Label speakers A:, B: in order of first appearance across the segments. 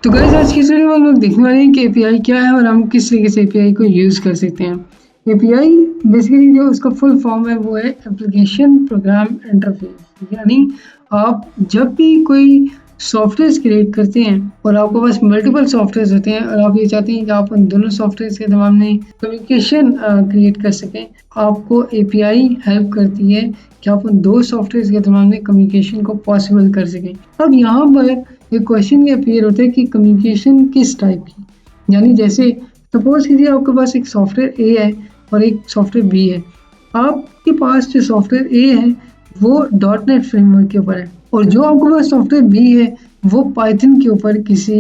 A: तो गाइस आज की इस वीडियो में हम लोग देखने वाले हैं कि एपीआई क्या है और हम किस तरीके से एपीआई को यूज़ कर सकते हैं। एपीआई बेसिकली जो उसका फुल फॉर्म है वो है एप्लीकेशन प्रोग्राम इंटरफेस, यानी आप जब भी कोई सॉफ्टवेयर क्रिएट करते हैं और आपके पास मल्टीपल सॉफ्टवेयर होते हैं और आप ये चाहते हैं कि आप उन दोनों सॉफ्टवेयर के दरम्यान में कम्युनिकेशन क्रिएट कर सकें, आपको एपीआई हेल्प करती है कि आप उन दो सॉफ्टवेयर के दरम्यान में कम्युनिकेशन को पॉसिबल कर सकें। अब यहाँ पर एक क्वेश्चन ये अपीयर होता है कि कम्युनिकेशन किस टाइप की, यानी जैसे सपोज कीजिए आपके पास एक सॉफ्टवेयर ए है और एक सॉफ्टवेयर बी है। आपके पास जो सॉफ्टवेयर ए है वो डॉट नेट फ्रेमवर्क के ऊपर है और जो आपके पास सॉफ्टवेयर बी है वो पाइथन के ऊपर किसी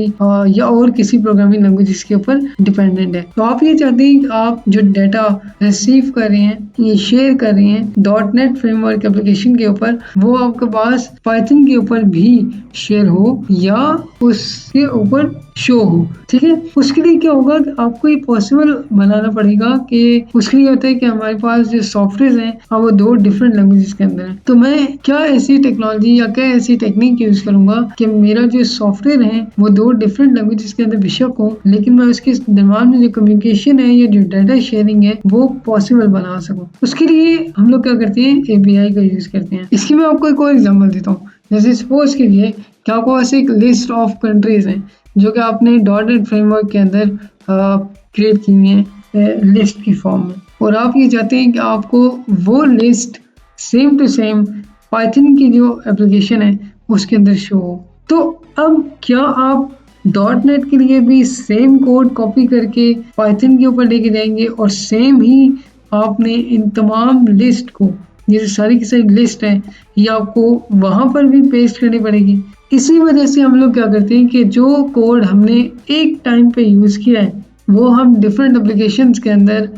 A: या और किसी प्रोग्रामिंग लैंग्वेज के ऊपर डिपेंडेंट है। तो आप ये चाहते हैं कि आप जो डाटा रिसीव कर रहे हैं, ये शेयर कर रहे हैं डॉट नेट फ्रेमवर्क एप्लीकेशन के ऊपर, वो आपके पास पाइथन के ऊपर भी शेयर हो या उसके ऊपर शो हो। ठीक है, उसके लिए क्या होगा कि आपको ये पॉसिबल बनाना पड़ेगा कि उसके लिए होता है कि हमारे पास जो सॉफ्टवेयर हैं अब वो दो डिफरेंट लैंग्वेजेस के अंदर है। तो मैं क्या ऐसी टेक्नोलॉजी या क्या ऐसी टेक्निक यूज करूंगा कि मेरा जो सॉफ्टवेयर है वो दो डिफरेंट लैंग्वेजेस के अंदर बेशक हो, लेकिन मैं उसके दरम्यान में जो कम्युनिकेशन है या जो डाटा शेयरिंग है वो पॉसिबल बना सकूं। उसके लिए हम लोग क्या करते हैं, एपीआई का यूज करते हैं। इसकी मैं आपको एक और एग्जांपल देता हूँ। जैसे सपोज कीजिए कि आपको पास एक लिस्ट ऑफ कंट्रीज हैं जो कि आपने डॉट नेट फ्रेमवर्क के अंदर क्रिएट की हुई है लिस्ट की फॉर्म में, और आप ये चाहते हैं कि आपको वो list same to same Python की जो एप्लीकेशन है उसके अंदर शो हो। तो अब क्या आप डॉट नेट के लिए भी सेम कोड कॉपी करके पाइथन के ऊपर लेके जाएंगे और सेम ही आपने इन तमाम लिस्ट को, ये सारी की सारी लिस्ट है, ये आपको वहां पर भी पेस्ट करनी पड़ेगी। इसी वजह से हम लोग क्या करते हैं कि जो कोड हमने एक टाइम पे यूज़ किया है वो हम डिफरेंट एप्लीकेशंस के अंदर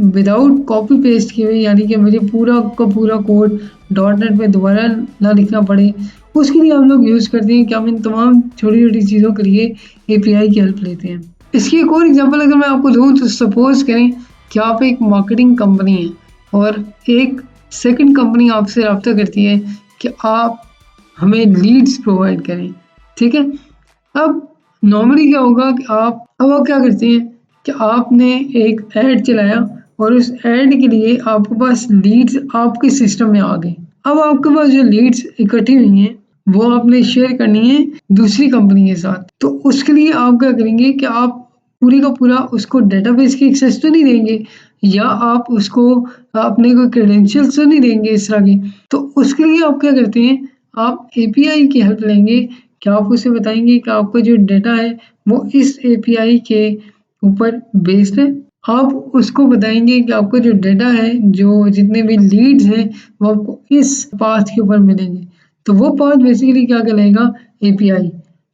A: विदाउट कॉपी पेस्ट किए हुए, यानी कि मुझे पूरा का पूरा कोड डॉट नेट में दोबारा ना लिखना पड़े, उसके लिए हम लोग यूज़ करते हैं कि हम इन तमाम छोटी छोटी चीज़ों के लिए एपीआई की हेल्प लेते हैं। इसकी एक और एग्जांपल अगर मैं आपको दूँ तो सपोज करें कि आप एक मार्केटिंग कंपनी है और एक सेकंड कंपनी आपसे रब्ता करती है कि आप हमें लीड्स प्रोवाइड करें। ठीक है, अब नॉर्मली क्या होगा कि आप क्या करते हैं कि आपने एक ऐड चलाया और उस ऐड के लिए आपके पास लीड्स आपके सिस्टम में आ गई। अब आपके पास जो लीड्स इकट्ठी हुई हैं वो आपने शेयर करनी है दूसरी कंपनी के साथ। तो उसके लिए आप क्या करेंगे कि आप पूरी का पूरा उसको डेटाबेस की एक्सेस तो नहीं देंगे या आप उसको अपने कोई क्रेडेंशियल्स तो नहीं देंगे इस तरह की। तो उसके लिए आप क्या करते हैं, आप एपीआई की हेल्प लेंगे कि आप उसे बताएंगे कि आपका जो डाटा है वो इस एपीआई के ऊपर बेस्ड है। आप उसको बताएंगे कि आपका जो डाटा है, जो जितने भी लीड्स हैं वो आपको इस पाथ के ऊपर मिलेंगे। तो वो पाथ बेसिकली क्या कहलाएगा, एपीआई।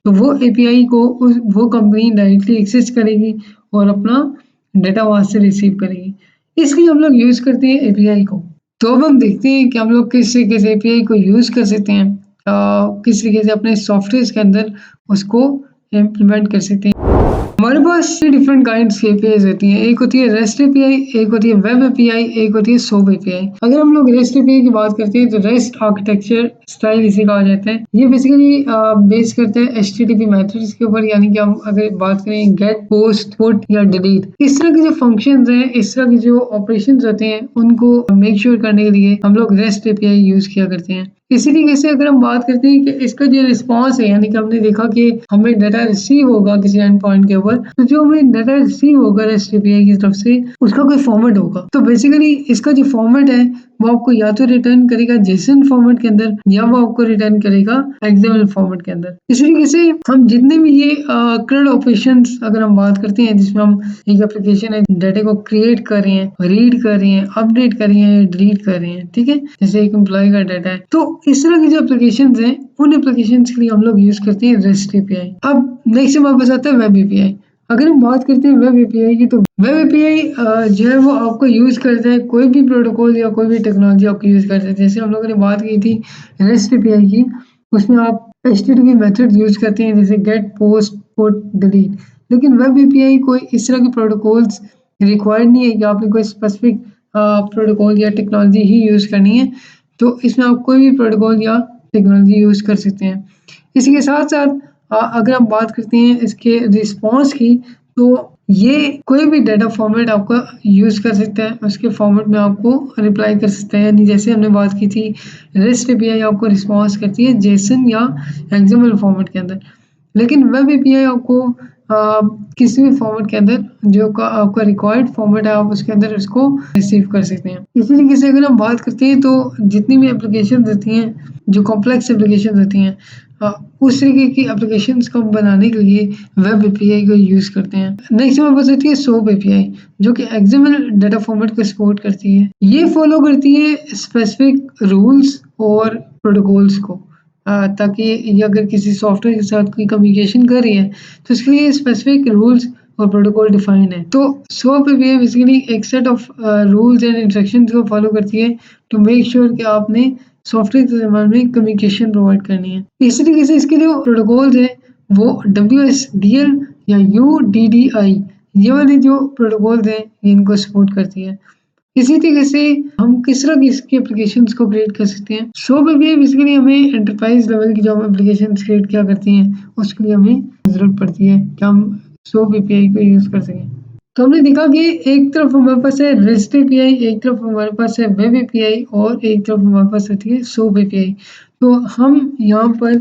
A: तो वो एपीआई को वो कंपनी डायरेक्टली एक्सेस करेगी और अपना डाटा वहाँ से रिसीव करेगी। इसलिए हम लोग यूज़ करते हैं एपीआई को। तो अब हम देखते हैं कि हम लोग किस तरीके से एपीआई को यूज़ कर सकते हैं, किस तरीके से अपने सॉफ्टवेयर के अंदर उसको इम्प्लीमेंट कर सकते हैं। हमारे पास 3 डिफरेंट काइंड्स की एपीआईज़ होती हैं। एक होती है रेस्ट एपीआई, एक होती है वेब एपीआई, एक होती है सोप एपीआई। अगर हम लोग रेस्ट एपीआई की बात करते हैं तो रेस्ट आर्किटेक्चर स्टाइल इसे कहा जाता है। ये बेसिकली बेस करते हैं एचटीटीपी मेथड्स के ऊपर, यानी कि हम अगर बात करें गेट, पोस्ट, पुट या डिलीट, इस तरह के जो फंक्शंस हैं, इस तरह के जो ऑपरेशंस होते हैं, उनको मेक श्योर करने के लिए हम लोग रेस्ट एपीआई यूज़ किया करते हैं। इसी तरीके से अगर हम बात करते हैं कि इसका जो रिस्पॉन्स है, यानी कि हमने देखा कि हमें डाटा रिसीव होगा किसी एंड पॉइंट के ऊपर, तो जो हमें डाटा रिसीव होगा रेस्ट एपीआई की तरफ से उसका कोई फॉर्मेट होगा। तो बेसिकली इसका जो फॉर्मेट है वो आपको या तो रिटर्न करेगा जेसन फॉर्मेट के अंदर या वो आपको रिटर्न करेगा एक्सएमएल फॉर्मेट के अंदर। इस तरीके से हम जितने भी ये करंट ऑपरेशंस अगर हम बात करते हैं जिसमें हम एक एप्लीकेशन है डाटा को क्रिएट कर रहे हैं, रीड कर रहे हैं, अपडेट कर रहे हैं, डिलीट कर रहे हैं, ठीक है, जैसे एक एम्प्लॉय का डाटा है, तो इस तरह की जो एप्लीकेशंस हैं उन एप्लीकेशंस के लिए हम लोग यूज करते हैं रेस्ट एपीआई। अब नेक्स्ट हमारे पास आता है वेब एपीआई। अगर हम बात करते हैं वेब एपीआई की, तो वेब एपीआई जो है वो आपको यूज करता है कोई भी प्रोटोकॉल या कोई भी टेक्नोलॉजी आपको यूज करता है। जैसे हम लोगों ने बात की थी रेस्ट एपीआई की, उसमें आप एचटीटीपी मेथड यूज करते हैं जैसे गेट, पोस्ट, पुट, डिलीट। लेकिन वेब एपीआई कोई इस तरह के प्रोटोकॉल्स रिक्वायर्ड नहीं है कि आपने कोई स्पेसिफिक प्रोटोकॉल या टेक्नोलॉजी ही यूज करनी है। तो इसमें आप कोई भी प्रोटोकॉल या टेक्नोलॉजी यूज कर सकते हैं। इसी के साथ साथ अगर हम बात करते हैं इसके रिस्पॉन्स की, तो ये कोई भी डाटा फॉर्मेट आपका यूज़ कर सकता है, उसके फॉर्मेट में आपको रिप्लाई कर सकता है। यानी जैसे हमने बात की थी, रेस्ट एपीआई आपको रिस्पॉन्स करती है जेसन या एक्सएमएल फॉर्मेट के अंदर। लेकिन वेब एपीआई आपको किसी भी फॉर्मेट के अंदर जो आपका रिक्वायर्ड फॉर्मेट है, आप उसके अंदर उसको रिसीव कर सकते हैं। इसी तरीके से अगर हम बात करते हैं, तो जितनी भी एप्लीकेशन होती हैं, जो कॉम्प्लेक्स एप्लीकेशन होती हैं, उस तरीके की एप्लीकेशंस को बनाने के लिए वेब एपीआई को यूज़ करते हैं। नेक्स्ट हमारे पास होती है सोप एपीआई, जो कि एक्सएमएल डाटा फॉर्मेट को सपोर्ट करती है। ये फॉलो करती है स्पेसिफिक रूल्स और प्रोटोकॉल्स को, ताकि ये अगर किसी सॉफ्टवेयर के साथ कोई कम्युनिकेशन कर रही है, तो इसके लिए स्पेसिफिक रूल्स और प्रोटोकॉल डिफाइन है। तो सोप एपीआई बेसिकली एक set of rules and instructions को फॉलो करती है टू मेक श्योर कि आपने सॉफ्टवेयर के ज़माने में कम्युनिकेशन प्रोवाइड करनी है। इसी तरीके से इसके जो प्रोटोकॉल्स हैं, वो WSDL या UDDI, ये वाले जो प्रोटोकॉल्स हैं, ये इनको सपोर्ट करती है। इसी तरीके से हम किस तरह की इसकी एप्लीकेशंस को क्रिएट कर सकते हैं। सोप एपीआई बेसिकली हमें एंटरप्राइज लेवल की जो हम एप्लीकेशंस क्रिएट किया करती हैं, उसके लिए हमें ज़रूरत पड़ती है कि हम सोप एपीआई को यूज़ कर सकें। तो हमने देखा कि एक तरफ हमारे पास है रेस्ट एपीआई, एक तरफ हमारे पास है वेब एपीआई और एक तरफ हमारे पास होती है सोप एपीआई। तो हम यहाँ पर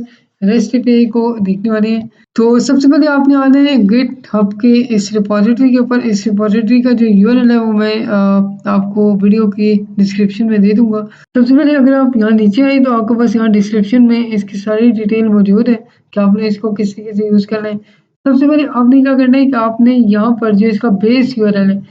A: रेस्ट एपीआई को देखने वाले हैं। तो सबसे पहले आपने आना है गिटहब के इस रिपॉजिटरी के ऊपर। इस रिपॉजिटरी का जो यूआरएल है, वो मैं आपको वीडियो की डिस्क्रिप्शन में दे दूंगा। सबसे पहले अगर आप यहाँ नीचे आए, तो आपके पास यहाँ डिस्क्रिप्शन में इसकी सारी डिटेल मौजूद है कि आपने इसको किस तरीके से यूज़ करना है। सबसे पहले आपने क्या करना है कि आपने यहाँ पर जो इसका बेस यूआरएल है,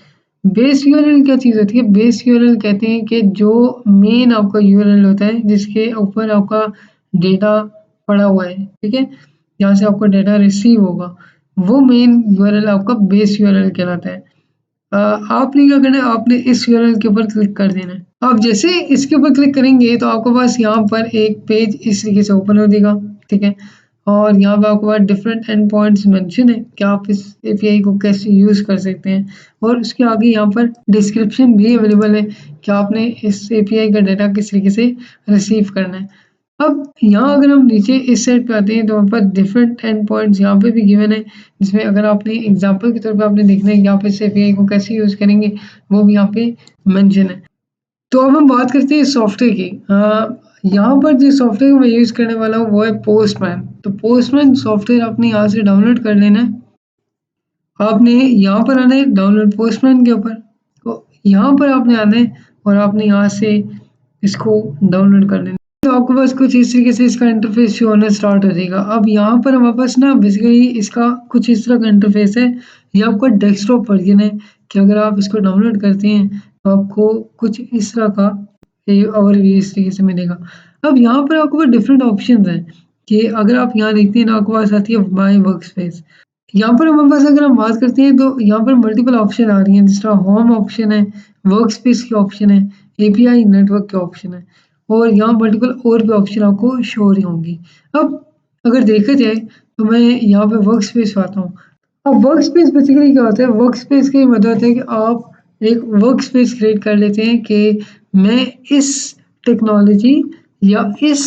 A: बेस यूआरएल क्या चीज़ होती है? बेस यूआरएल कहते हैं कि जो मेन आपका यूआरएल होता है, जिसके ऊपर आपका डेटा पड़ा हुआ है, ठीक है? जहाँ से आपका डेटा रिसीव होगा, वो मेन यूआरएल आपका बेस यूआरएल कहलाता है। आपने क्या करना है, आपने इस यूआरएल के ऊपर क्लिक कर देना है। आप जैसे इसके ऊपर क्लिक करेंगे, तो आपके पास यहाँ पर एक पेज इस तरीके से ओपन हो जाएगा, ठीक है? और यहाँ पे आपके पास डिफरेंट एंड पॉइंट्स मेंशन है कि आप इस एपीआई को कैसे यूज़ कर सकते हैं, और उसके आगे यहाँ पर डिस्क्रिप्शन भी अवेलेबल है कि आपने इस एपीआई का डाटा किस तरीके से रिसीव करना है। अब यहाँ अगर हम नीचे इस साइड पे आते हैं, तो वहाँ पर डिफरेंट एंड पॉइंट्स यहाँ पे भी गिवन है, जिसमें अगर आपने एग्जांपल के तौर पे आपने देखना है कि आप इस एपीआई को कैसे यूज़ करेंगे, वो भी यहाँ पे मेंशन है। तो अब हम बात करते हैं सॉफ्टवेयर की। यहाँ पर जो सॉफ्टवेयर मैं यूज़ करने वाला हूँ, वो है पोस्टमैन। तो पोस्टमैन सॉफ्टवेयर आपने यहाँ से डाउनलोड कर लेना है। आपने यहाँ पर आना है डाउनलोड पोस्टमैन के ऊपर, तो यहाँ पर आपने आना है और आपने यहाँ से इसको डाउनलोड कर लेना है। तो आपके पास कुछ इस तरीके से इसका इंटरफेस शो होना स्टार्ट हो जाएगा। अब यहाँ पर हमारे पास ना बेसिकली इसका कुछ इस तरह का इंटरफेस है। ये आपका डेस्कटॉप वर्जन है कि अगर आप इसको डाउनलोड करते हैं, तो आपको कुछ इस तरह का ये ओवरव्यू इस तरीके से मिलेगा। अब यहाँ पर आपके पास डिफरेंट ऑप्शंस हैं कि अगर आप यहाँ देखते हैं ना, आपके पास आती है माय वर्कस्पेस। यहाँ पर हमारे पास अगर हम बात करते हैं, तो यहाँ पर मल्टीपल ऑप्शन आ रही हैं, जिस तरह होम ऑप्शन है, वर्कस्पेस की ऑप्शन है, एपीआई नेटवर्क के ऑप्शन है, और यहाँ मल्टीपल और भी ऑप्शन आपको शो हो रही होंगी। अब अगर देखा जाए, तो मैं यहाँ पे वर्क स्पेस पे आता हूँ। अब वर्क स्पेस बेसिकली क्या होता है? वर्क स्पेस का ये मतलब होता है कि आप एक वर्क स्पेस क्रिएट कर लेते हैं कि मैं इस टेक्नोलॉजी या इस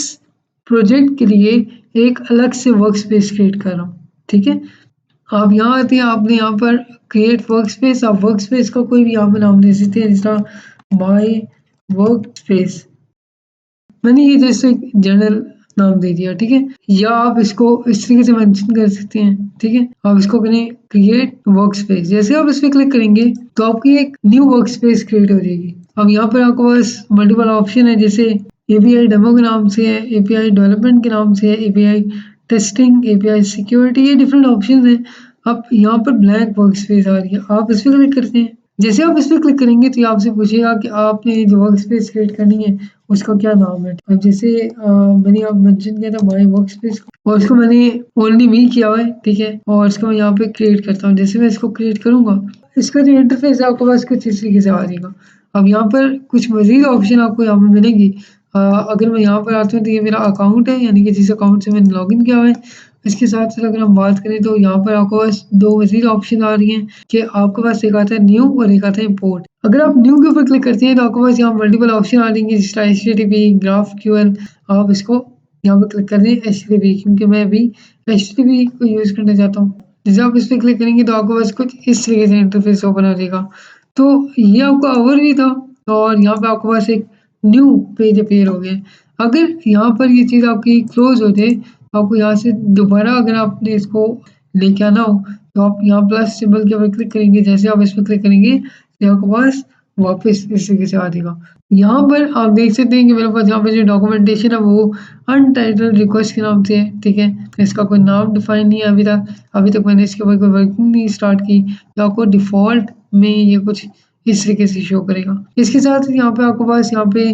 A: प्रोजेक्ट के लिए एक अलग से वर्क स्पेस क्रिएट कर रहा हूँ, ठीक है? आप यहाँ आते हैं, आपने यहाँ पर क्रिएट वर्क स्पेस, आप वर्क स्पेस का कोई भी यहाँ पे नाम दे सकते हैं, जिस तरह माय वर्क स्पेस। मैंने ये जैसे जनरल नाम दे दिया, ठीक है? या आप इसको इस तरीके से मेंशन कर सकते हैं, ठीक है? आप इसको करें क्रिएट वर्क स्पेस। जैसे आप इस पे क्लिक करेंगे, तो आपकी एक न्यू वर्क स्पेस क्रिएट हो जाएगी। अब यहाँ पर आपके पास मल्टीपल ऑप्शन है, जैसे एपीआई डेमो के नाम से है, एपीआई डेवलपमेंट के नाम से है, एपीआई टेस्टिंग, एपीआई सिक्योरिटी, ये डिफरेंट ऑप्शन है। अब यहाँ पर ब्लैंक वर्क स्पेस आ रही है, आप इस पे क्लिक करते हैं। जैसे आप इस पे क्लिक करेंगे, तो ये आपसे पूछेगा कि आपने जो वर्क स्पेस क्रिएट करनी है, उसका क्या नाम है। अब जैसे मैंने आप मेंशन किया था माय वर्क स्पेस, और उसको मैंने ओनली मी किया हुआ है, ठीक है? और इसको मैं यहाँ पे क्रिएट करता हूँ। जैसे मैं इसको क्रिएट करूँगा, इसका जो इंटरफेस है आपके पास कुछ इस तरीके से आ जाएगा। अब यहाँ पर कुछ मज़ीद ऑप्शन आपको यहाँ पे मिलेंगी। अगर मैं यहाँ पर आता हूँ, तो ये मेरा अकाउंट है, यानी कि जिस अकाउंट से मैंने लॉगिन किया हुआ है। इसके साथ-साथ अगर हम बात करें, तो यहाँ पर आपके पास 2 मज़ीद ऑप्शन आ रही हैं कि आपके पास एक आता है न्यू और एक आता है इम्पोर्ट। अगर आप न्यू के ऊपर क्लिक करते हैं, तो आपके पास यहाँ मल्टीपल ऑप्शन आ जाएंगे, जिस तरह एचटीटीपी, ग्राफक्यूएल, आप इसको यहाँ पे क्लिक कर दें HTTP, क्योंकि मैं अभी HTTP को यूज़ करना चाहता हूँ। जैसे आप इस पे क्लिक करेंगे तो आपके पास कुछ इस तरीके से इंटरफेस ओपन हो जाएगा। तो ये आपका ओवरव्यू था और यहाँ पे आपके पास एक न्यू पेज अपीयर हो गया। अगर यहाँ पर ये चीज़ आपकी क्लोज़ हो जाए, आपको यहाँ से दोबारा अगर आपने इसको लेके आना हो, तो आप यहाँ प्लस सिंबल के ऊपर क्लिक करेंगे। जैसे आप इस पे क्लिक करेंगे तो आपके पास वापस इस तरीके से आ जाएगा। यहाँ पर आप देख सकते हैं कि मेरे पास यहाँ पे जो डॉक्यूमेंटेशन है वो अनटाइटल्ड रिक्वेस्ट के नाम से है, ठीक है। इसका कोई नाम डिफाइन नहीं है अभी तक। अभी तक मैंने इसके ऊपर कोई वर्किंग नहीं स्टार्ट की। तो आपको डिफ़ॉल्ट में ये कुछ इस तरीके से शो करेगा। इसके साथ यहाँ पे आपके पास यहाँ पे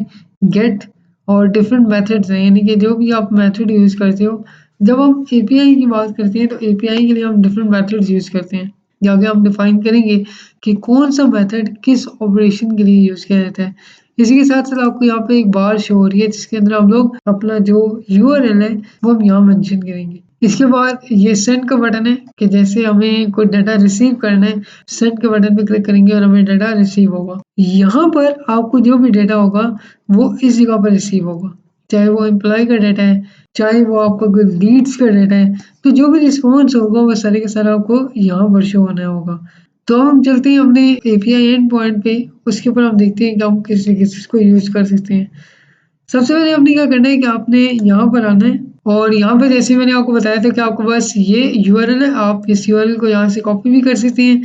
A: गेट और डिफरेंट मेथड्स हैं, यानी कि जो भी आप मेथड यूज़ करते हो। जब हम एपीआई की बात करते हैं तो एपीआई के लिए हम डिफरेंट मेथड्स यूज़ करते हैं। आगे हम डिफाइन करेंगे कि कौन सा मेथड किस ऑपरेशन के लिए यूज़ किया जाता है। इसी के साथ-साथ आपको यहाँ पे एक बार शो हो रही है जिसके अंदर हम लोग अपना जो यूआरएल है वो हम यहाँ मेंशन करेंगे। इसके बाद ये सेंड का बटन है कि जैसे हमें कोई डाटा रिसीव करना है, सेंड के बटन पे क्लिक करेंगे और हमें डाटा रिसीव होगा। यहाँ पर आपको जो भी डाटा होगा वो इस जगह पर रिसीव होगा। चाहे वो एम्प्लॉयी का डाटा है, चाहे वो आपका कोई लीड्स का डाटा है, तो जो भी रिस्पॉन्स होगा वो सारे का सारा आपको यहाँ पर शो होना होगा। तो अब हम चलते हैं अपने एपीआई एंड पॉइंट पे, उसके ऊपर हम देखते हैं कि हम किस तरीके से इसको यूज़ कर सकते हैं। सबसे पहले आपने क्या करना है कि आपने यहाँ पर आना है और यहाँ पे जैसे मैंने आपको बताया था कि आपके पास ये यूआरएल है, आप इस यूआरएल को यहाँ से कॉपी भी कर सकते हैं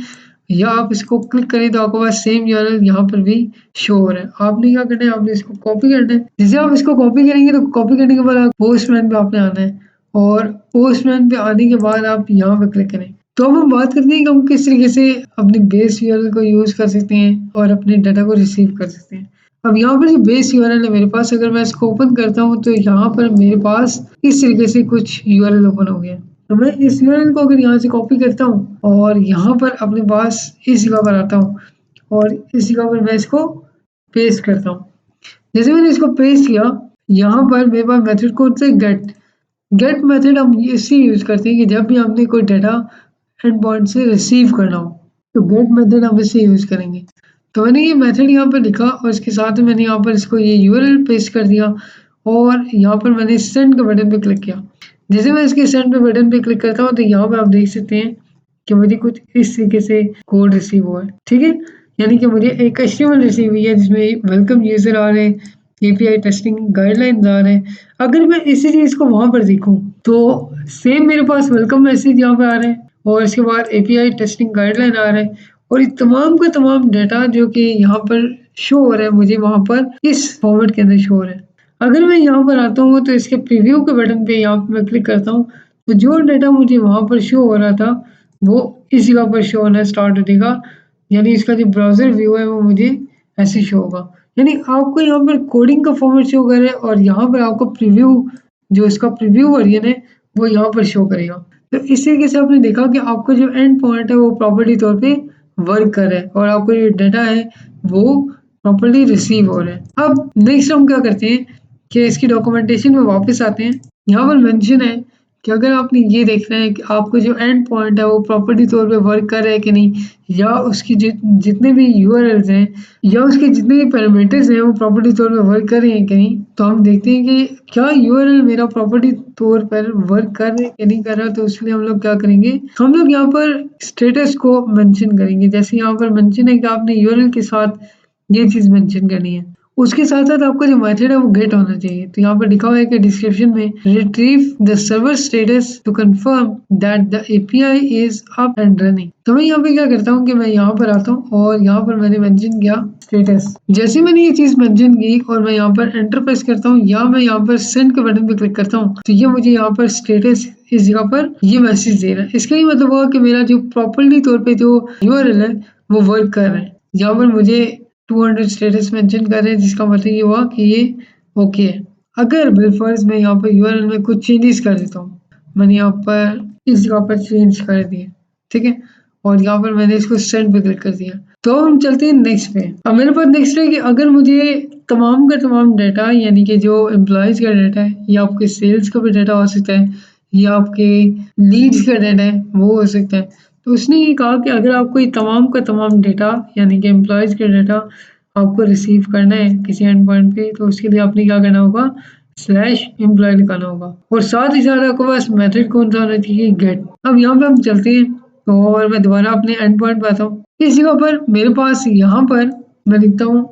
A: या आप इसको क्लिक करें तो आपके पास सेम यूआरएल यहाँ पर भी शो हो रहा है। आपने क्या करना है, आपने इसको कॉपी करना है। जैसे आप इसको कॉपी करेंगे तो कॉपी करने के बाद आप पोस्टमैन पे आपने आना है और पोस्टमैन पे आने के बाद आप यहाँ पे क्लिक करें। तो अब हम बात करते हैं कि हम किस तरीके से अपने बेस यूआरएल को यूज़ कर सकते हैं और अपने डाटा को रिसीव कर सकते हैं। अब यहाँ पर जो बेस यूआरएल है मेरे पास, अगर मैं इसको ओपन करता हूँ तो यहाँ पर मेरे पास इस तरीके से कुछ यूआरएल ओपन हो गया। तो मैं इस यूआरएल को अगर यहाँ से कॉपी करता हूँ और यहाँ पर अपने पास इस जगह पर आता हूँ और इस जगह पर मैं इसको पेस्ट करता हूँ। जैसे मैंने इसको पेस्ट किया, यहाँ पर मेरे पास मेथड कौन सा है, गेट। गेट मेथड हम इसी यूज़ करते हैं कि जब भी हमने कोई डाटा एंड पॉइंट से रिसीव करना हो तो गेट मेथड हम इसे यूज़ करेंगे। तो मैंने ये मेथड यहाँ पर लिखा और इसके साथ मैंने यहाँ पर इसको ये यूआरएल पेस्ट कर दिया और यहाँ पर मैंने सेंड के बटन पे क्लिक किया। जैसे मैं इसके सेंड पे बटन पे क्लिक करता हूँ तो यहाँ पे आप देख सकते हैं कि मुझे कुछ इस तरीके से कोड रिसीव हुआ है, ठीक है। यानी कि मुझे एक एचटीएमएल रिसीव हुई है जिसमें वेलकम यूजर आ रहे हैं, एपीआई टेस्टिंग गाइडलाइंस आ रहे हैं। अगर मैं इसी चीज़ को वहाँ पर देखूँ तो सेम मेरे पास वेलकम मैसेज यहाँ पे आ रहे हैं और इसके बाद एपीआई टेस्टिंग गाइडलाइन आ रहे हैं और ये तमाम का तमाम डाटा जो कि यहाँ पर शो हो रहा है मुझे वहाँ पर इस फॉर्मेट के अंदर शो हो रहा है। अगर मैं यहाँ पर आता हूँ तो इसके प्रीव्यू के बटन पे यहाँ पे मैं क्लिक करता हूँ तो जो डाटा मुझे वहाँ पर शो हो रहा था वो इस जगह पर शो होना स्टार्ट हो जाएगा। यानी इसका जो ब्राउज़र व्यू है वो मुझे ऐसे शो होगा। यानी आपको यहाँ पर कोडिंग का फॉर्मेट शो करे और यहाँ पर आपको प्रीव्यू जो इसका प्रीव्यू वर्जन है वो यहाँ पर शो करेगा। तो इस तरीके से आपने देखा कि आपका जो एंड पॉइंट है वो प्रॉपर्ली तौर पे वर्क कर रहा है और आपका जो डाटा है वो प्रॉपर्ली रिसीव हो रहा है। अब नेक्स्ट हम क्या करते हैं कि इसकी डॉक्यूमेंटेशन में वापस आते हैं। यहाँ पर मेंशन है कि अगर आपने ये देखना है कि आपका जो एंड पॉइंट है वो प्रॉपर्ली तौर पे वर्क कर रहा है कि नहीं, या उसकी जितने भी यूआरएल्स हैं या उसके जितने भी पैरामीटर्स हैं वो प्रॉपर्टी तौर पे वर्क कर रहे हैं कि नहीं। तो हम देखते हैं कि क्या यूआरएल मेरा प्रॉपर्टी तौर पर वर्क कर रहा है कि नहीं कर रहा। तो उसके लिए हम लोग क्या करेंगे, हम लोग यहाँ पर स्टेटस को मेंशन करेंगे। जैसे यहाँ पर मेंशन है कि आपने यूआरएल के साथ ये चीज़ मेंशन करनी है। उसके साथ-साथ आपका जो मेथड है वो गेट होना चाहिए। तो यहाँ पर लिखा हुआ है कि डिस्क्रिप्शन में retrieve the server status to confirm that the API is up and running. तो मैं यहाँ पे क्या करता हूँ कि मैं यहाँ पर आता हूँ और यहाँ पर मैंने मेंशन किया स्टेटस। जैसे मैंने ये चीज़ मेंशन की और मैं यहाँ पर एंटर प्रेस करता हूँ या मैं यहाँ पर सेंड के बटन पे क्लिक करता हूँ तो ये मुझे यहाँ पर स्टेटस इस जगह पर ये मैसेज दे रहा है। इसका ये मतलब हुआ कि मेरा जो प्रॉपर्ली तौर पे जो यूआरएल है वो वर्क कर रहा है। यहाँ पर मुझे 200 स्टेटस मेंशन कर रहे हैं जिसका मतलब ये हुआ कि ये ओके है। अगर बाय मैं यहाँ पर यूआरएल में कुछ चेंजेस कर देता हूँ, मैंने यहाँ पर इस जगह पर चेंज कर दिए, ठीक है, और यहाँ पर मैंने इसको सेंड पे क्लिक कर दिया। तो हम चलते हैं नेक्स्ट पे। अब मेरे पास नेक्स्ट है कि अगर मुझे तमाम का तमाम डाटा यानी कि जो एम्प्लॉयज़ का डाटा है या आपके सेल्स का भी डाटा हो सकता है या आपके लीड्स का डाटा है वो हो सकता है। तो उसने ये कहा कि अगर आपको ये तमाम का तमाम डाटा यानी कि एम्प्लॉयज़ का डाटा आपको रिसीव करना है किसी एंड पॉइंट पे तो उसके लिए आपने क्या करना होगा, स्लैश एम्प्लॉय लिखाना होगा और साथ ही साथ आपके पास मेथड कौन सा होना चाहिए, गेट। अब यहाँ पे हम चलते हैं और मैं दोबारा अपने एंड पॉइंट पे आता हूँ। इस जगह पर मेरे पास यहाँ पर मैं लिखता हूँ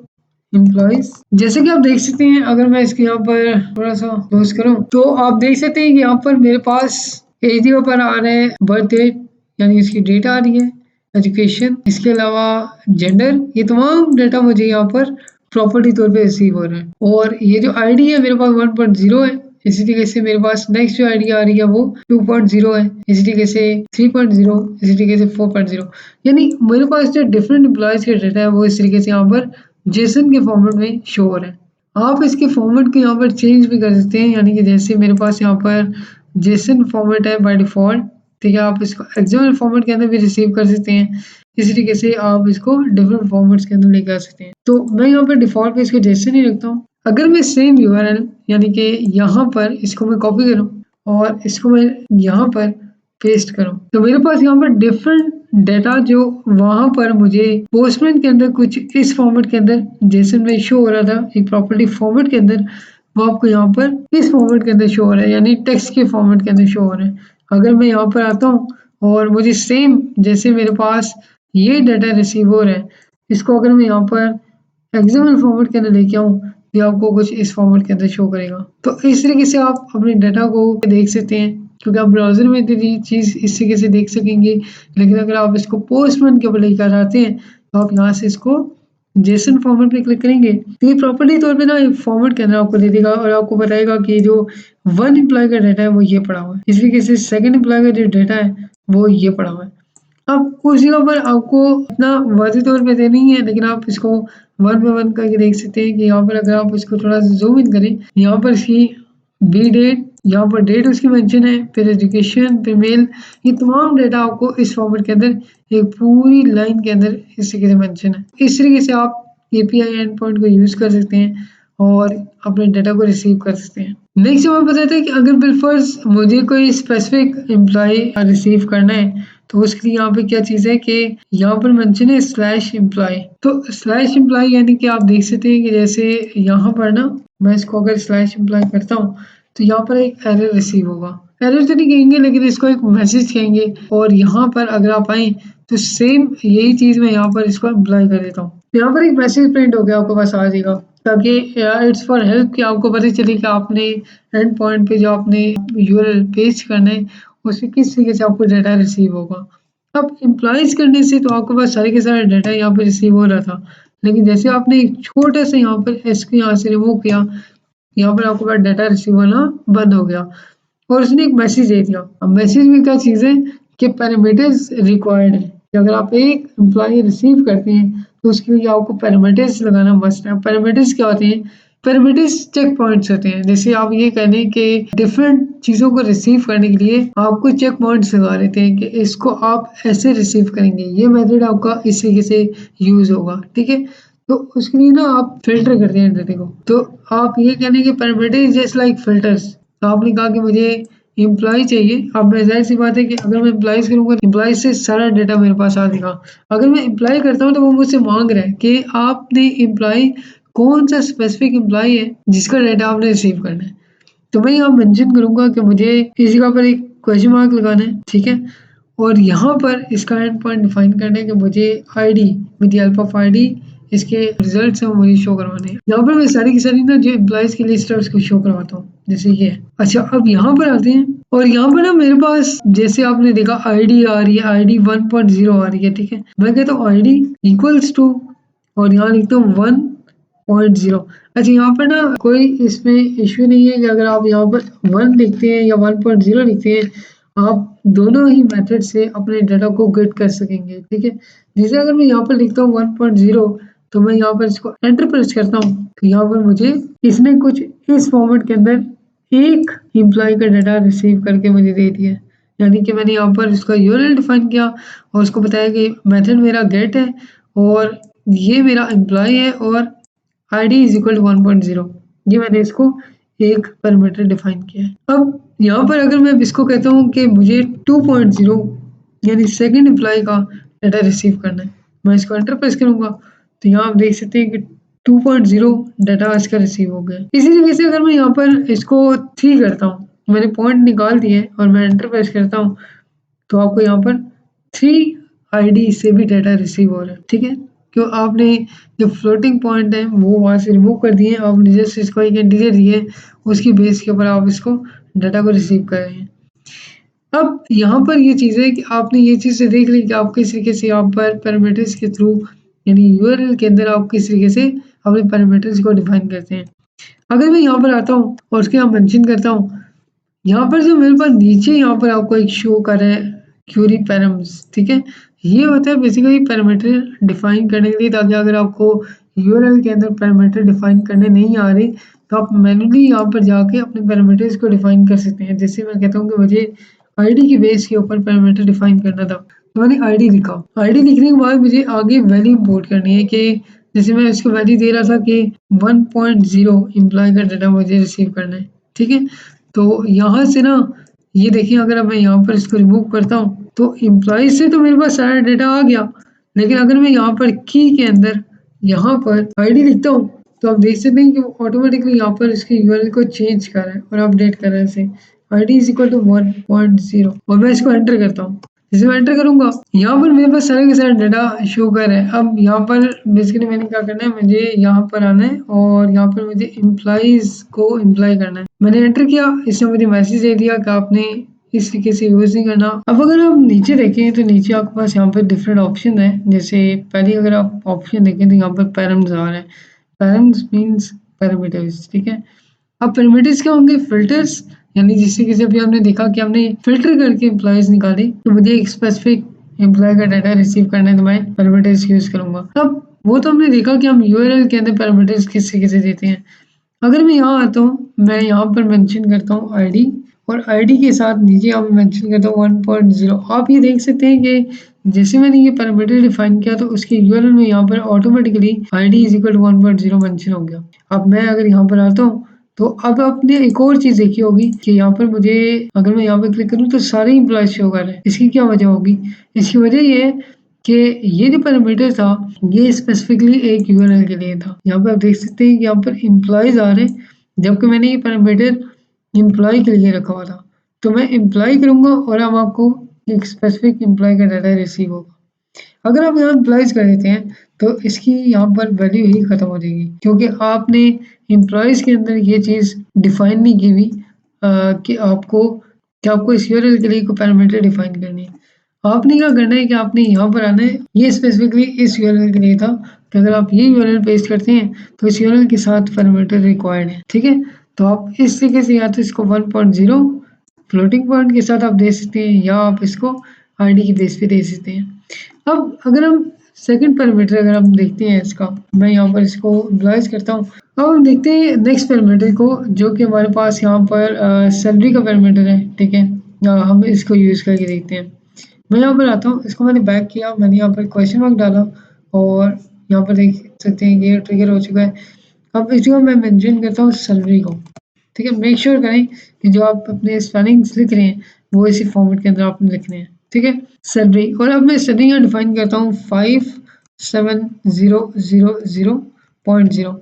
A: एम्प्लॉयज। जैसे कि आप देख सकते हैं, अगर मैं इसके यहाँ पर थोड़ा सा क्लोज करूँ तो आप देख सकते हैं कि यहाँ पर मेरे पास एक जगह पर आ रहे हैं बर्थ डेट, यानी इसकी डेट आ रही है, एजुकेशन, इसके अलावा जेंडर, ये तमाम डेटा मुझे यहाँ पर प्रॉपर्टी तौर पे रिसीव हो रहा है। और ये जो आईडी है मेरे पास 1.0 है। इसी तरीके से मेरे पास नेक्स्ट जो आईडी आ रही है वो 2.0 है, इसी तरीके से 3.0, इसी तरीके से 4.0। यानी मेरे पास जो डिफरेंट एम्प्लॉयज के डेटा है वो इस तरीके से यहाँ पर जेसन के फॉर्मेट में शो हो रहा है। आप इसके फॉर्मेट को यहाँ पर चेंज भी कर सकते हैं, यानी कि जैसे मेरे पास यहाँ पर जेसन फॉर्मेट है बाय डिफ़ॉल्ट, ठीक है, आप इसको एक्सएमएल फॉर्मेट के अंदर भी रिसीव कर सकते हैं। इसी तरीके से आप इसको डिफरेंट फॉर्मेट्स के अंदर लेके आ सकते हैं। तो मैं यहाँ पर डिफ़ॉल्ट पे इसको जेसन ही रखता हूँ। अगर मैं सेम यूआरएल यानी कि यहाँ पर इसको मैं कॉपी करूँ और इसको मैं यहाँ पर पेस्ट करूँ, तो मेरे पास यहाँ पर डिफरेंट डेटा जो वहाँ पर मुझे पोस्टमैन के अंदर कुछ इस फॉर्मेट के अंदर जेसन में शो हो रहा था एक प्रॉपर्टी फॉर्मेट के अंदर, वो आपको यहाँ पर इस फॉर्मेट के अंदर शो हो रहा है, यानी टेक्स्ट के फॉर्मेट के अंदर शो हो रहा है। अगर मैं यहाँ पर आता हूँ और मुझे सेम जैसे मेरे पास ये डाटा रिसीव हो रहा है, इसको अगर मैं यहाँ पर एक्सएमएल फॉर्मेट के अंदर लेके आऊँ, ये आपको कुछ इस फॉर्मेट के अंदर शो करेगा। तो इस तरीके से आप अपने डाटा को देख सकते हैं, क्योंकि आप ब्राउज़र में तो ये चीज़ इस तरीके से देख सकेंगे, लेकिन अगर आप इसको पोस्टमैन के ऊपर लेकर आते हैं, तो आप यहाँ से इसको जेसन फॉर्मेट पे क्लिक करेंगे, तो ये प्रॉपर्टी तौर पे ना एक फॉर्मेट के अंदर आपको दे देगा और आपको बताएगा कि जो 1 एम्प्लॉयी का डाटा है वो ये पड़ा हुआ है। इस तरीके से सेकंड एम्प्लॉयी का जो डाटा है वो ये पड़ा हुआ है। अब उस जगह पर आपको इतना वाज़ी तौर पे देनी है, लेकिन आप इसको वन बाय वन करके देख सकते हैं कि यहाँ पर अगर आप इसको थोड़ा सा ज़ूम इन करें, यहाँ पर इसकी बी डेट, यहाँ पर डेट उसकी मेंशन है, फिर एजुकेशन, फिर मेल, ये तमाम डेटा आपको इस फॉर्मेट के अंदर एक पूरी लाइन के अंदर इस तरीके से मेंशन है। इस तरीके से आप एपीआई एंड पॉइंट को यूज़ कर सकते हैं और अपने डाटा को रिसीव कर सकते हैं। नेक्स्ट हमें बताते हैं कि अगर बिलफर्ज मुझे कोई स्पेसिफिक एम्प्लॉय रिसीव करना है, तो उसके लिए यहाँ पे क्या चीज़ है कि यहाँ पर मेंशन है स्लैश एम्प्लॉय। तो स्लैश एम्प्लॉय यानी कि आप देख सकते हैं कि जैसे यहाँ पर ना मैं इसको अगर स्लैश एम्प्लॉय करता हूँ, तो यहाँ पर एक एरर रिसीव होगा। एरर तो नहीं कहेंगे, लेकिन इसको एक मैसेज कहेंगे। और यहाँ पर अगर आप आए तो सेम यही चीज़ मैं यहाँ पर इसको अप्लाई कर देता हूँ। तो यहाँ पर एक मैसेज प्रिंट हो गया, आपके पास आ जाएगा, ताकि इट्स फॉर हेल्प कि आपको पता चले कि आपने एंड पॉइंट पे जो आपने यूआरएल पेस्ट करना है उससे किस तरीके से आपको डाटा रिसीव होगा। अब एम्प्लॉइज़ करने से तो आपके पास सारे के सारे डाटा यहाँ पे रिसीव हो रहा था, लेकिन जैसे आपने एक छोटा सा यहाँ पर एस को यहाँ से रिमूव किया, यहाँ पर आपके पास डाटा रिसीव होना बंद हो गया और उसने एक मैसेज दे दिया। अब मैसेज में क्या चीज़ है कि पैरामीटर्स रिक्वायर्ड है कि अगर आप एक एम्प्लॉय रिसीव करते हैं तो उसके लिए आपको पैरामीटर्स लगाना मस्ट है। पैरामीटर्स क्या होते हैं? पैरामीटर्स चेक पॉइंट्स होते हैं। जैसे आप ये कह लें कि डिफरेंट चीज़ों को रिसीव करने के लिए आपको चेक पॉइंट्स लगा देते हैं कि इसको आप ऐसे रिसीव करेंगे, ये मेथड आपका इस तरीके से यूज़ होगा, ठीक है? तो उसके लिए ना आप फ़िल्टर करते हैं डाटा को। तो आप ये कह लें कि parameter is just like filters. तो आपने कहा कि मुझे एम्प्लॉय चाहिए, अब ज़ाहिर-सी बात है कि अगर मैं एम्प्लॉइज़ करूँगा, एम्प्लॉइज़ से सारा डाटा मेरे पास आ जाएगा। अगर मैं एम्प्लॉय करता हूँ तो वो मुझसे माँग रहा है कि आपने एम्प्लॉय कौन-सा स्पेसिफिक एम्प्लॉय है जिसका डाटा आपने रिसीव करना है। तो मैं यहाँ मेंशन करूँगा कि मुझे इस जगह पर एक क्वेश्चन मार्क लगाना है, ठीक है? और यहाँ पर इसका एंड पॉइंट डिफाइन करना है कि मुझे ID with the help of ID इसके रिजल्ट्स हैं वो मुझे शो करवाने हैं। यहाँ पर मैं सारी की सारी ना जो एम्प्लॉइज़ की लिस्ट है उसको शो करवाता हूँ, जैसे ये है। अच्छा, अब यहाँ पर आते हैं और यहाँ पर ना मेरे पास जैसे आपने देखा आईडी आ रही है, आईडी 1.0 आ रही है, ठीक है? मैं कहता हूँ आईडी इक्वल्स टू और यहाँ लिखता हूँ 1.0। अच्छा, यहाँ पर ना कोई इसमें इश्यू नहीं है कि अगर आप यहाँ पर 1 लिखते हैं या 1.0 लिखते हैं, आप दोनों ही मेथड से अपने डाटा को गेट कर सकेंगे, ठीक है? जैसे अगर मैं यहाँ पर लिखता हूँ 1.0, तो मैं यहाँ पर इसको एंटर प्रेस करता हूँ, तो यहाँ पर मुझे इसने कुछ इस फॉर्मेट के अंदर एक एम्प्लॉय का डाटा रिसीव करके मुझे दे दिया। यानी कि मैंने यहाँ पर इसका यूआरएल डिफाइन किया और उसको बताया कि मेथड मेरा गेट है और ये मेरा एम्प्लॉय है और आईडी इज इक्वल टू 1.0, ये मैंने इसको एक पैरामीटर डिफाइन किया है। अब यहाँ पर अगर मैं इसको कहता हूँ कि मुझे 2.0 यानी सेकंड एम्प्लॉय का डाटा रिसीव करना है, मैं इसको एंटर प्रेस करूँगा, तो यहाँ आप देख सकते हैं कि 2.0 डाटा इसका रिसीव हो गया। इसी तरीके से अगर मैं यहाँ पर इसको 3 करता हूँ, मैंने पॉइंट निकाल दिए और मैं एंटर प्रेस करता हूँ, तो आपको यहाँ पर 3 आईडी से भी डाटा रिसीव हो रहा है, ठीक है? क्यों आपने जो फ्लोटिंग पॉइंट है वो वहाँ से रिमूव कर दिए, आपने जस्ट इसको एक इंटीजर दिए, उसकी बेस के ऊपर आप इसको डाटा को रिसीव कर रहे हैं। अब यहाँ पर ये चीज़ है कि आपने ये चीज़ें देख ली कि आप किस तरीके से यहाँ पर पैरामीटर्स के थ्रू यानी यूआरएल के अंदर आप किस तरीके से अपने पैरामीटर्स को डिफाइन करते हैं। अगर मैं यहाँ पर आता हूँ और उसके यहाँ मेंशन करता हूँ, यहाँ पर जो मेरे पास नीचे यहाँ पर आपको एक शो कर रहा है क्वेरी पैराम्स, ठीक है? ये होता है बेसिकली पैरामीटर डिफाइन करने के लिए, ताकि अगर आपको यूआरएल के अंदर पैरामीटर डिफाइन करने नहीं आ रहे, तो आप मैन्युअली यहाँ पर जाके अपने पैरामीटर्स को डिफाइन कर सकते हैं। जैसे मैं कहता हूँ कि मुझे आईडी की बेस के ऊपर पैरामीटर डिफाइन करना था, तो मैंने आईडी लिखा। आईडी लिखने के बाद मुझे आगे वैल्यू इंपोर्ट करनी है कि जैसे मैं इसको वैल्यू दे रहा था कि 1.0 एम्प्लॉय का डाटा मुझे रिसीव करना है, ठीक है? तो यहाँ से ना ये देखिए, अगर मैं यहाँ पर इसको रिमूव करता हूँ, तो एम्प्लॉय से तो मेरे पास सारा डाटा आ गया, लेकिन अगर मैं यहाँ पर की के अंदर यहाँ पर आईडी लिखता हूँ, तो आप देख सकते हैं कि वो ऑटोमेटिकली यहाँ पर इसके यूआरएल को चेंज कर रहा है और अपडेट कर रहा है इसे। आईडी इज इक्वल टू 1.0 और मैं इसको एंटर करता हूँ। जैसे मैं एंटर करूँगा, यहाँ पर मेरे पास सारे के सारे डाटा शो कर रहे हैं। अब यहाँ पर बेसिकली मैंने क्या करना है, मुझे यहाँ पर आना है और यहाँ पर मुझे एम्प्लॉइज को एम्प्लॉय करना है। मैंने एंटर किया, इसने मुझे मैसेज दे दिया कि आपने इस तरीके से यूज नहीं करना। अब अगर आप नीचे देखें तो नीचे आपके पास यहाँ पर डिफरेंट ऑप्शन है। जैसे पहले अगर आप ऑप्शन देखें तो यहाँ पर पैरम्स आ रहा है। पैरम्स मीन्स पैरामीटर्स, ठीक है? अब पैरामीटर्स क्या होंगे? फिल्टर्स, यानी जिससे कि जब हमने देखा कि हमने फिल्टर करके एम्प्लॉयज निकाले, तो मुझे एक स्पेसिफिक एम्प्लॉय का डाटा रिसीव करना है, तो मैं पैरामीटर्स यूज करूंगा। अब वो तो हमने देखा कि हम यूआरएल के अंदर पैरामीटर्स किस तरीके से देते हैं। अगर मैं यहाँ आता हूँ, मैं यहाँ पर मेंशन करता हूँ आईडी और आईडी के साथ नीचे यहाँ पे मेंशन करता हूँ 1.0। आप ये देख सकते हैं कि जैसे मैंने ये पैरामीटर डिफाइन किया, तो उसके यूआरएल में यहाँ पर automatically ID is equal to 1.0 mention हो गया। अब मैं अगर यहाँ पर आता हूँ, तो अब आपने एक और चीज़ देखी होगी कि यहाँ पर मुझे अगर मैं यहाँ पे क्लिक करूँ तो सारे एम्प्लॉयज शो कर रहे हैं। इसकी क्या वजह होगी? इसकी वजह ये है कि ये जो पैरामीटर था, ये स्पेसिफिकली एक यूआरएल के लिए था। यहाँ पे आप देख सकते हैं कि यहाँ पर एम्प्लॉयज आ रहे हैं, जबकि मैंने ये पैरामीटर एम्प्लॉय के लिए रखा हुआ था। तो मैं एम्प्लॉय करूँगा और अब आपको एक स्पेसिफिक एम्प्लॉय का डाटा रिसीव होगा। अगर आप यहाँ एम्प्लॉयज कर देते हैं, तो इसकी यहाँ पर वैल्यू ही खत्म हो जाएगी, क्योंकि आपने एम्प्लॉयज के अंदर ये चीज़ डिफाइन नहीं की हुई कि आपको इस यूआरएल के लिए कोई पैरामीटर डिफाइन करनी है। आपने क्या करना है कि आपने यहाँ पर आना है। ये स्पेसिफिकली इस यूआरएल के लिए था कि अगर आप ये यूआरएल पेस्ट करते हैं, तो इस यूआरएल के साथ पैरामीटर रिक्वायर्ड है, ठीक है? तो आप इस तरीके से या तो इसको 1.0 फ्लोटिंग पॉइंट के साथ आप दे सकते हैं, या आप इसको आईडी की बेस पे दे सकते हैं। अब अगर हम सेकंड पैरामीटर अगर हम देखते हैं इसका, मैं यहाँ पर इसको एम्प्लॉयज करता हूँ। अब हम देखते हैं नेक्स्ट पैरामीटर को, जो कि हमारे पास यहाँ पर सैलरी का पैरामीटर है, ठीक है? हम इसको यूज़ करके देखते हैं। मैं यहाँ पर आता हूँ, इसको मैंने बैक किया, मैंने यहाँ पर क्वेश्चन मार्क डाला और यहाँ पर देख सकते हैं कि ये ट्रिगर हो चुका है। अब इसको मैं मेंशन करता हूँ सैलरी को, ठीक है? मेक श्योर करें कि जो आप अपने स्पेलिंग्स लिख रहे हैं वो इसी फॉर्मेट के अंदर आपने लिखने हैं, ठीक है? सैलरी, और अब मैं सैलरी यहाँ डिफाइन करता हूँ 570000.0।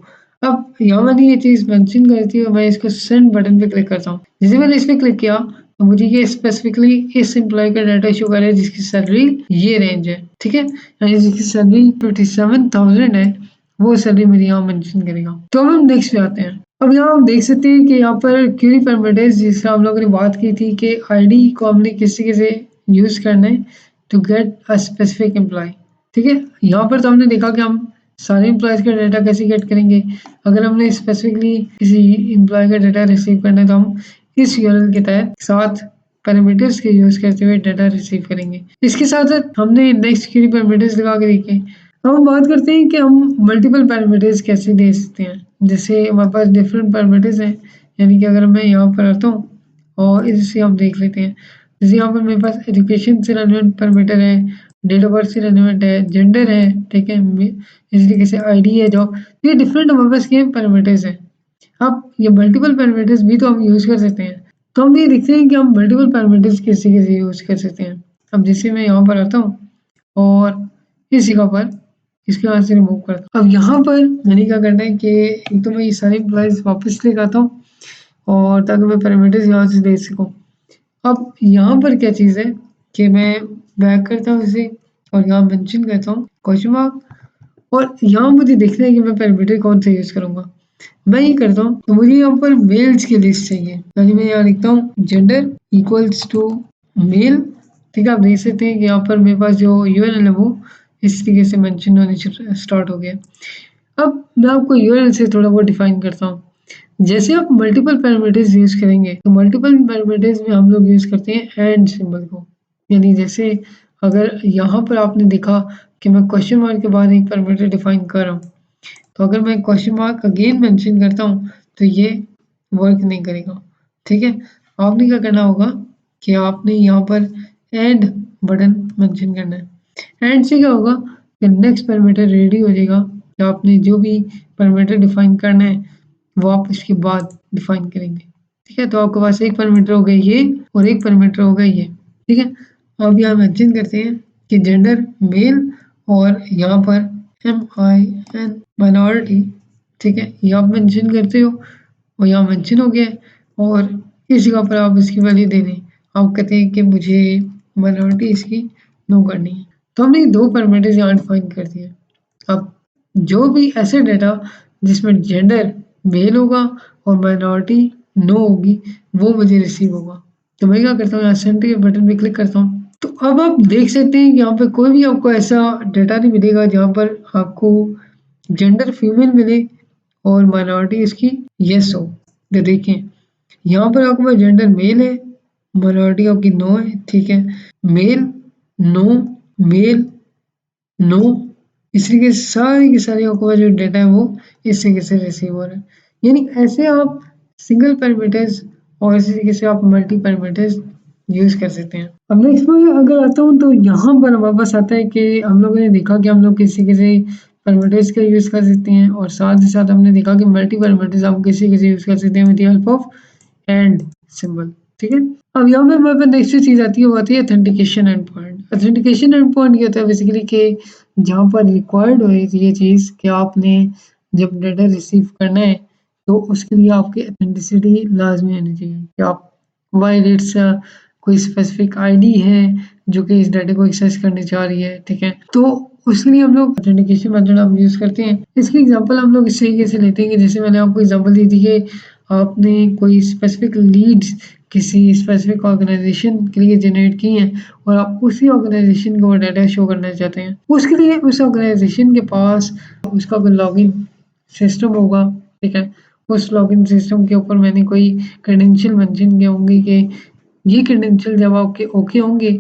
A: अब यहाँ मैंने ये चीज़ मेंशन कर दी और मैं इसको सेंड बटन पे क्लिक करता हूँ। जैसे मैंने इस पर क्लिक किया, तो मुझे ये स्पेसिफिकली इस एम्प्लॉय का डाटा शो कर रहा है जिसकी सैलरी ये रेंज है, ठीक है? यानी जिसकी सैलरी 57,000 है, वो सैलरी मेरी यहाँ मेंशन करेगा। तो अब हम नेक्स्ट पे आते हैं। अब यहाँ हम देख सकते हैं कि यहाँ पर क्वेरी पैरामीटर्स, जिसका हम लोगों ने बात की थी कि आईडी को हमने किस तरीके से यूज करना है to get a specific employ, ठीक है? यहाँ पर तो हमने देखा कि हम सारे एम्प्लॉयज का डाटा कैसे गेट करेंगे। अगर हमने स्पेसिफिकली किसी एम्प्लॉय का डाटा रिसीव करना है, तो हम इस यूआरएल के तहत 7 पैरामीटर्स के यूज करते हुए डाटा रिसीव करेंगे। इसके साथ साथ हमने नेक्स्ट क्वेरी पैरामीटर्स लगा के देखे। अब हम बात करते हैं कि हम मल्टीपल पैरामीटर्स कैसे दे सकते हैं। जैसे हमारे पास डिफरेंट पैरामीटर्स हैं, यानी कि अगर मैं यहाँ पर आता हूँ और इसे हम देख लेते हैं। जैसे यहाँ पर मेरे पास एजुकेशन से रेलेवेंट पैरामीटर है, डेट ऑफ बर्थ से रेलेवेंट है, जेंडर है, ठीक है? इस तरीके से आईडी है जॉब, ये डिफरेंट हमारे पास के पैरामीटर्स हैं। अब ये मल्टीपल पैरामीटर्स भी तो हम यूज़ कर सकते हैं। तो हम ये देखते हैं कि हम मल्टीपल पैरामीटर्स किस तरीके से यूज़ कर सकते हैं। अब जैसे मैं यहाँ पर आता हूँ और इस जगह पर इसके यहाँ से रिमूव करता हूँ। अब यहाँ पर मैंने क्या करना है कि एक तो मैं ये सारे एम्प्लॉइज वापस लेके आता हूँ और ताकि मैं पैरामीटर्स यहाँ से दे सकूँ। अब यहाँ पर क्या चीज़ है कि मैं बैक करता हूँ इसे और यहाँ मेंशन करता हूँ क्वेश्चन मार्क, और यहाँ मुझे देखना है कि मैं पैरामीटर कौन सा यूज़ करूँगा। मैं ये करता हूँ तो मुझे यहाँ पर मेल्स की लिस्ट चाहिए, यानी मैं यहाँ लिखता हूँ जेंडर इक्वल्स टू मेल। ठीक है, आप देख सकते हैं कि यहाँ पर मेरे पास जो यूआरएल है वो इस तरीके से मेंशन होने स्टार्ट हो गया। अब मैं आपको यूआरएल से थोड़ा बहुत डिफाइन करता हूँ। जैसे आप मल्टीपल पैरामीटर्स यूज़ करेंगे तो मल्टीपल पैरामीटर्स में हम लोग यूज़ करते हैं एंड सिंबल को, यानी जैसे अगर यहाँ पर आपने देखा कि मैं क्वेश्चन मार्क के बाद एक पैरामीटर डिफाइन कर रहा हूँ, तो अगर मैं क्वेश्चन मार्क अगेन मेंशन करता हूँ तो ये वर्क नहीं करेगा। ठीक है, आपने क्या करना होगा कि आपने यहाँ पर एंड बटन मेंशन करना है। एंड से क्या होगा कि नेक्स्ट पैरामीटर रेडी हो जाएगा कि आपने जो भी पैरामीटर डिफाइन करना है वो आप इसके बाद डिफाइन करेंगे। ठीक है, तो आपके पास एक पैरामीटर हो गया ये और एक पैरामीटर हो गया ये। ठीक है, अब यहाँ मेंशन करते हैं कि जेंडर मेल और यहाँ पर MIN माइनॉरिटी। ठीक है, ये आप मेंशन करते हो और यहाँ मेंशन हो गया है, और इस जगह पर आप इसकी वैल्यू दे दें। आप कहते हैं कि मुझे माइनॉरिटी इसकी नो करनी है, तो हमने दो पैरामीटर्स यहाँ डिफाइन कर दिए। अब जो भी ऐसे डेटा जिसमें जेंडर मेल होगा और माइनॉरिटी नो होगी वो मुझे रिसीव होगा। तो मैं क्या करता हूँ, यहाँ सेंड के बटन पे क्लिक करता हूँ। तो अब आप देख सकते हैं कि यहाँ पे कोई भी आपको ऐसा डेटा नहीं मिलेगा जहाँ पर आपको जेंडर फीमेल मिले और माइनॉरिटी इसकी यस हो। तो देखें यहाँ पर आपके पास जेंडर मेल है, माइनॉरिटी आपकी नो है। ठीक है, मेल नो मेल नो, इस तरीके से सारी की सारी आपके पास जो डेटा है वो इस तरीके से रिसीव हो रहा है। यानी ऐसे आप सिंगल पैरामीटर्स और इसी तरीके से आप मल्टी पैरामीटर्स यूज कर सकते हैं। अब नेक्स्ट में अगर आता हूँ तो यहाँ पर हमारे पास आता है कि हम लोगों ने देखा कि हम लोग किसी किसी पैरामीटर्स का यूज कर सकते हैं और साथ ही साथ हमने देखा कि मल्टी पैरामीटर्स आप किसी किसी यूज कर सकते हैं with the help of and symbol. ठीक है, अब यहाँ पे हमारे पास नेक्स्ट चीज आती है वो आती है authentication and point. Authentication and point ये होता है बेसिकली कि जहाँ पर रिक्वायर्ड हो ये चीज़ कि आपने जब डेटा रिसीव करना है तो उसके लिए आपकी ऑथेंटिसिटी लाजमी होनी चाहिए कि आप वाइल इट्स कोई स्पेसिफिक आईडी है जो कि इस डाटा को एक्सेस करने जा रही है। ठीक है, तो उसके लिए हम लोग ऑथेंटिकेशन मेथड हम यूज़ करते हैं। इसकी एग्जांपल हम लोग इस तरीके से लेते हैं कि जैसे मैंने आपको एग्जांपल दी थी कि आपने कोई स्पेसिफिक लीड्स किसी स्पेसिफिक ऑर्गेनाइजेशन के लिए जनरेट की हैं और आप उसी ऑर्गेनाइजेशन को वो डाटा शो करना चाहते हैं। उसके लिए उस ऑर्गेनाइजेशन के पास उसका कोई लॉगिन सिस्टम होगा। ठीक है, उस लॉगिन सिस्टम के ऊपर मैंने कोई क्रेडेंशियल मेंशन किए होंगे कि ये क्रेडेंशियल जब आपके ओके होंगे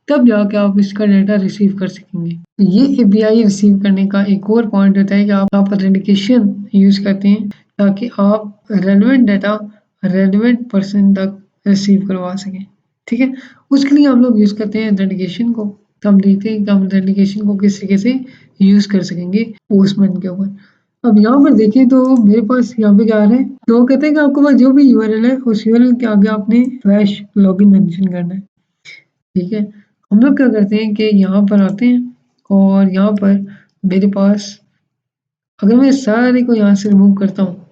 A: तब जाके आप इसका डाटा रिसीव कर सकेंगे। ये एपीआई रिसीव करने का एक और पॉइंट होता है कि आप ऑथेंटिकेशन यूज़ करते हैं ताकि आप रेलेवेंट डाटा रेलेवेंट पर्सन तक रिसीव करवा सकें। ठीक है, उसके लिए हम लोग यूज़ करते हैं ऑथेंटिकेशन को। तो हम देखते हैं कि हम ऑथेंटिकेशन को किस तरीके से यूज़ कर सकेंगे पोस्टमैन के ऊपर। अब यहाँ पर देखिए तो मेरे पास यहाँ पे क्या आ रहा है, तो वो कहते हैं कि आपके पास जो भी यूआरएल है उस यूआरएल के आगे आपने फ्लैश लॉगिन मेंशन करना है। ठीक है, हम लोग क्या करते हैं कि यहाँ पर आते हैं और यहाँ पर मेरे पास अगर मैं सारे को यहाँ से रिमूव करता हूँ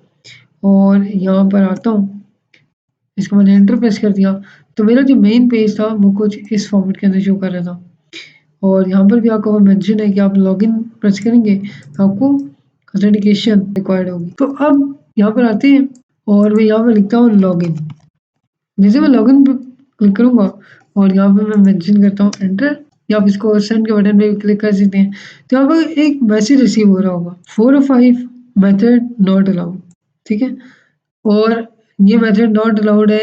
A: और यहाँ पर आता हूँ, इसको मैंने एंटर प्रेस कर दिया तो मेरा जो मेन पेज था वो कुछ इस फॉर्मेट के अंदर शो कर रहा था। और यहाँ पर भी आपको मेंशन है कि आप लॉगिन प्रेस करेंगे तो आपको ऑथेंटिकेशन रिक्वायर्ड होगी। तो अब यहाँ पर आते हैं और मैं यहाँ पर लिखता हूँ लॉगिन। जैसे मैं लॉगिन पे क्लिक करूँगा और यहाँ पे मैं मेंशन करता हूँ एंटर, या आप इसको सेंड के बटन पे भी क्लिक कर सकते हैं। तो यहाँ पर एक मैसेज रिसीव हो रहा होगा 4 और 5 मेथड नॉट अलाउड। ठीक है, और ये मेथड नॉट अलाउड है,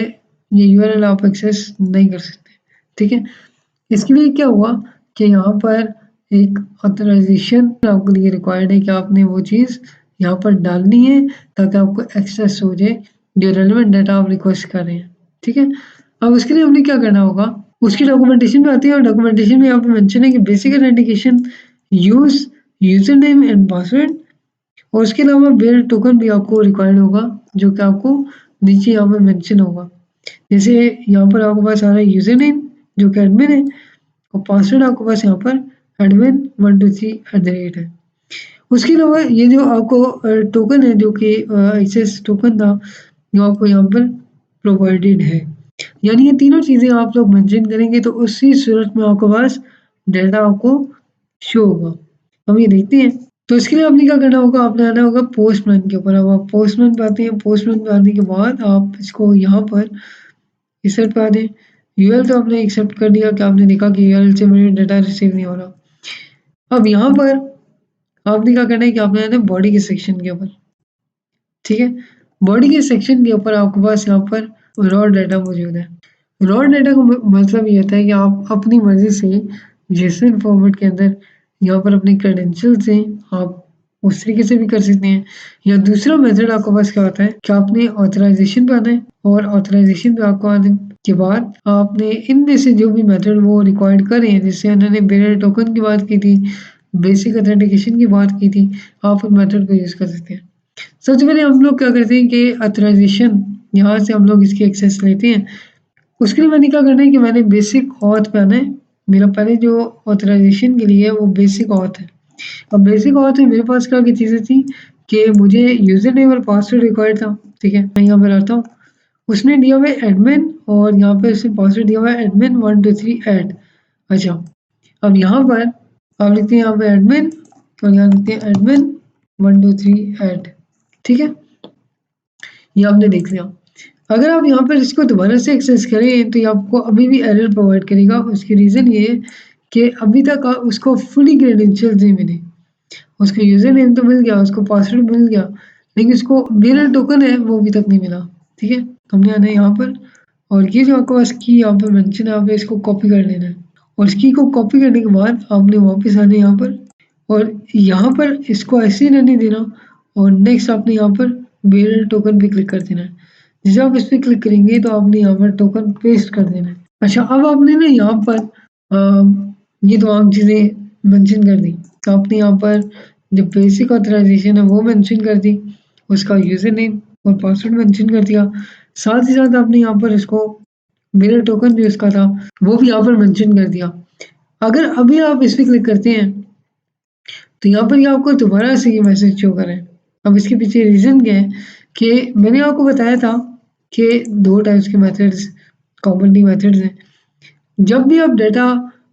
A: ये यूआरएल आप एक्सेस नहीं कर सकते। ठीक है, इसके लिए क्या हुआ कि यहाँ पर एक ऑथराइजेशन आपके लिए रिक्वायर्ड है कि आपने वो चीज़ यहाँ पर डालनी है ताकि आपको एक्सेस हो जाए जो रेलेवेंट डाटा आप रिक्वेस्ट कर रहे हैं। ठीक है, अब उसके लिए हमने क्या करना होगा, उसकी डॉक्यूमेंटेशन में आती है और डॉक्यूमेंटेशन में यहाँ पे मेंशन है कि basic authentication use user name and password, और उसके अलावा बेयर टोकन भी आपको रिक्वायर्ड होगा जो कि आपको नीचे यहाँ पर मेंशन होगा। जैसे यहाँ पर आपके पास आ रहा है यूजर नेम जो कि एडमिन है और पासवर्ड आपके पास यहाँ पर एडमिन 123 @ है। उसके अलावा ये जो आपको टोकन है जो कि एक्सेस टोकन था, जो आपको यहाँ पर प्रोवाइडेड है। यानी ये तीनों चीज़ें आप लोग मेंशन करेंगे तो उसी सूरत में आपके पास डेटा आपको शो होगा। हम ये देखते हैं। तो इसके लिए आपने क्या करना होगा, आपने आना होगा पोस्टमैन के ऊपर। अब आप पोस्टमैन पे आते हैं, पोस्टमैन पे आने के बाद आप इसको यहाँ पर एक्सेप्ट पे आ दें। यूआरएल तो आपने एक्सेप्ट कर दिया कि आपने देखा कि यूआरएल से मुझे डेटा रिसीव नहीं हो रहा। अब यहाँ पर आपने क्या करना है कि आपने आना है बॉडी के सेक्शन के ऊपर, ठीक है? बॉडी के सेक्शन के ऊपर आपके पास यहाँ पर रॉ डेटा मौजूद है। रॉ डेटा का मतलब ये होता है कि आप अपनी मर्ज़ी से जेसन फॉर्मेट के अंदर यहाँ पर अपने क्रेडेंशियल्स से आप उस तरीके से भी कर सकते हैं। या दूसरा मेथड आपके पास क्या होता है कि आपने ऑथराइज़ेशन पे आना है और ऑथराइज़ेशन पे आपको आने के बाद आपने इनमें से जो भी मेथड वो रिक्वायर्ड कर रहे हैं, जैसे उन्होंने बेरर टोकन की बात की थी, बेसिक ऑथेंटिकेशन की बात की थी, आप उन मेथड को यूज़ कर सकते हैं। सबसे पहले हम लोग क्या करते हैं कि ऑथराइज़ेशन यहाँ से हम लोग इसकी एक्सेस लेते हैं। उसके लिए मैंने क्या करना है कि मैंने बेसिक ऑथ पे आना है। मेरा पहले जो ऑथराइज़ेशन के लिए है वो बेसिक ऑथ है। अब बेसिक ऑथ में मेरे पास क्या-क्या चीज़ें थी कि मुझे यूज़र नेम और पासवर्ड रिक्वायर्ड था, ठीक है? मैं यहाँ पर आता हूँ, उसने दिया हुआ है एडमिन और यहाँ पे उसने पासवर्ड दिया हुआ है एडमिन 123 अच्छा, अब यहाँ पर आप लिखते हैं यहाँ पे एडमिन और यहाँ लिखते हैं एडमिन 123 ठीक है? ये आपने देख लिया। अगर आप यहाँ पर इसको दोबारा से एक्सेस करें तो ये आपको अभी भी एरर प्रोवाइड करेगा। उसकी रीज़न ये है कि अभी तक उसको फुली क्रेडेंशियल्स नहीं मिले। उसका यूज़र नेम तो मिल गया, उसको पासवर्ड मिल गया, लेकिन उसको बेरर टोकन है वो अभी तक नहीं मिला, ठीक है? हमने आना है यहाँ पर और ये जो आपके पास की यहाँ पे मेंशन है, आपने इसको कॉपी कर लेना है और इस की को कॉपी करने के बाद आपने वापस आना है यहाँ पर और यहाँ पर इसको ऐसे ही रहने देना और नेक्स्ट आपने यहाँ पर बेरर टोकन पे क्लिक कर देना है। जैसे आप इस पे क्लिक करेंगे तो आपने यहाँ पर टोकन पेस्ट कर देना है। अच्छा, अब आपने ना यहाँ पर ये तमाम चीज़ें मेंशन कर दी। तो आपने यहाँ पर जो बेसिक ऑथराइज़ेशन है वो मेंशन कर दी, उसका यूज़र नेम और पासवर्ड मेंशन कर दिया। साथ ही साथ आपने यहाँ पर इसको मेरा टोकन जो इसका था वो भी यहाँ पर मेंशन कर दिया। अगर अभी आप इस पे क्लिक करते हैं तो यहाँ पर ये आपको दोबारा से ये मैसेज शो कर रहा है। अब इसके पीछे रीज़न क्या है कि मैंने आपको बताया था कि 2 टाइप्स के मेथड्स कॉमनली मेथड्स हैं। जब भी आप डाटा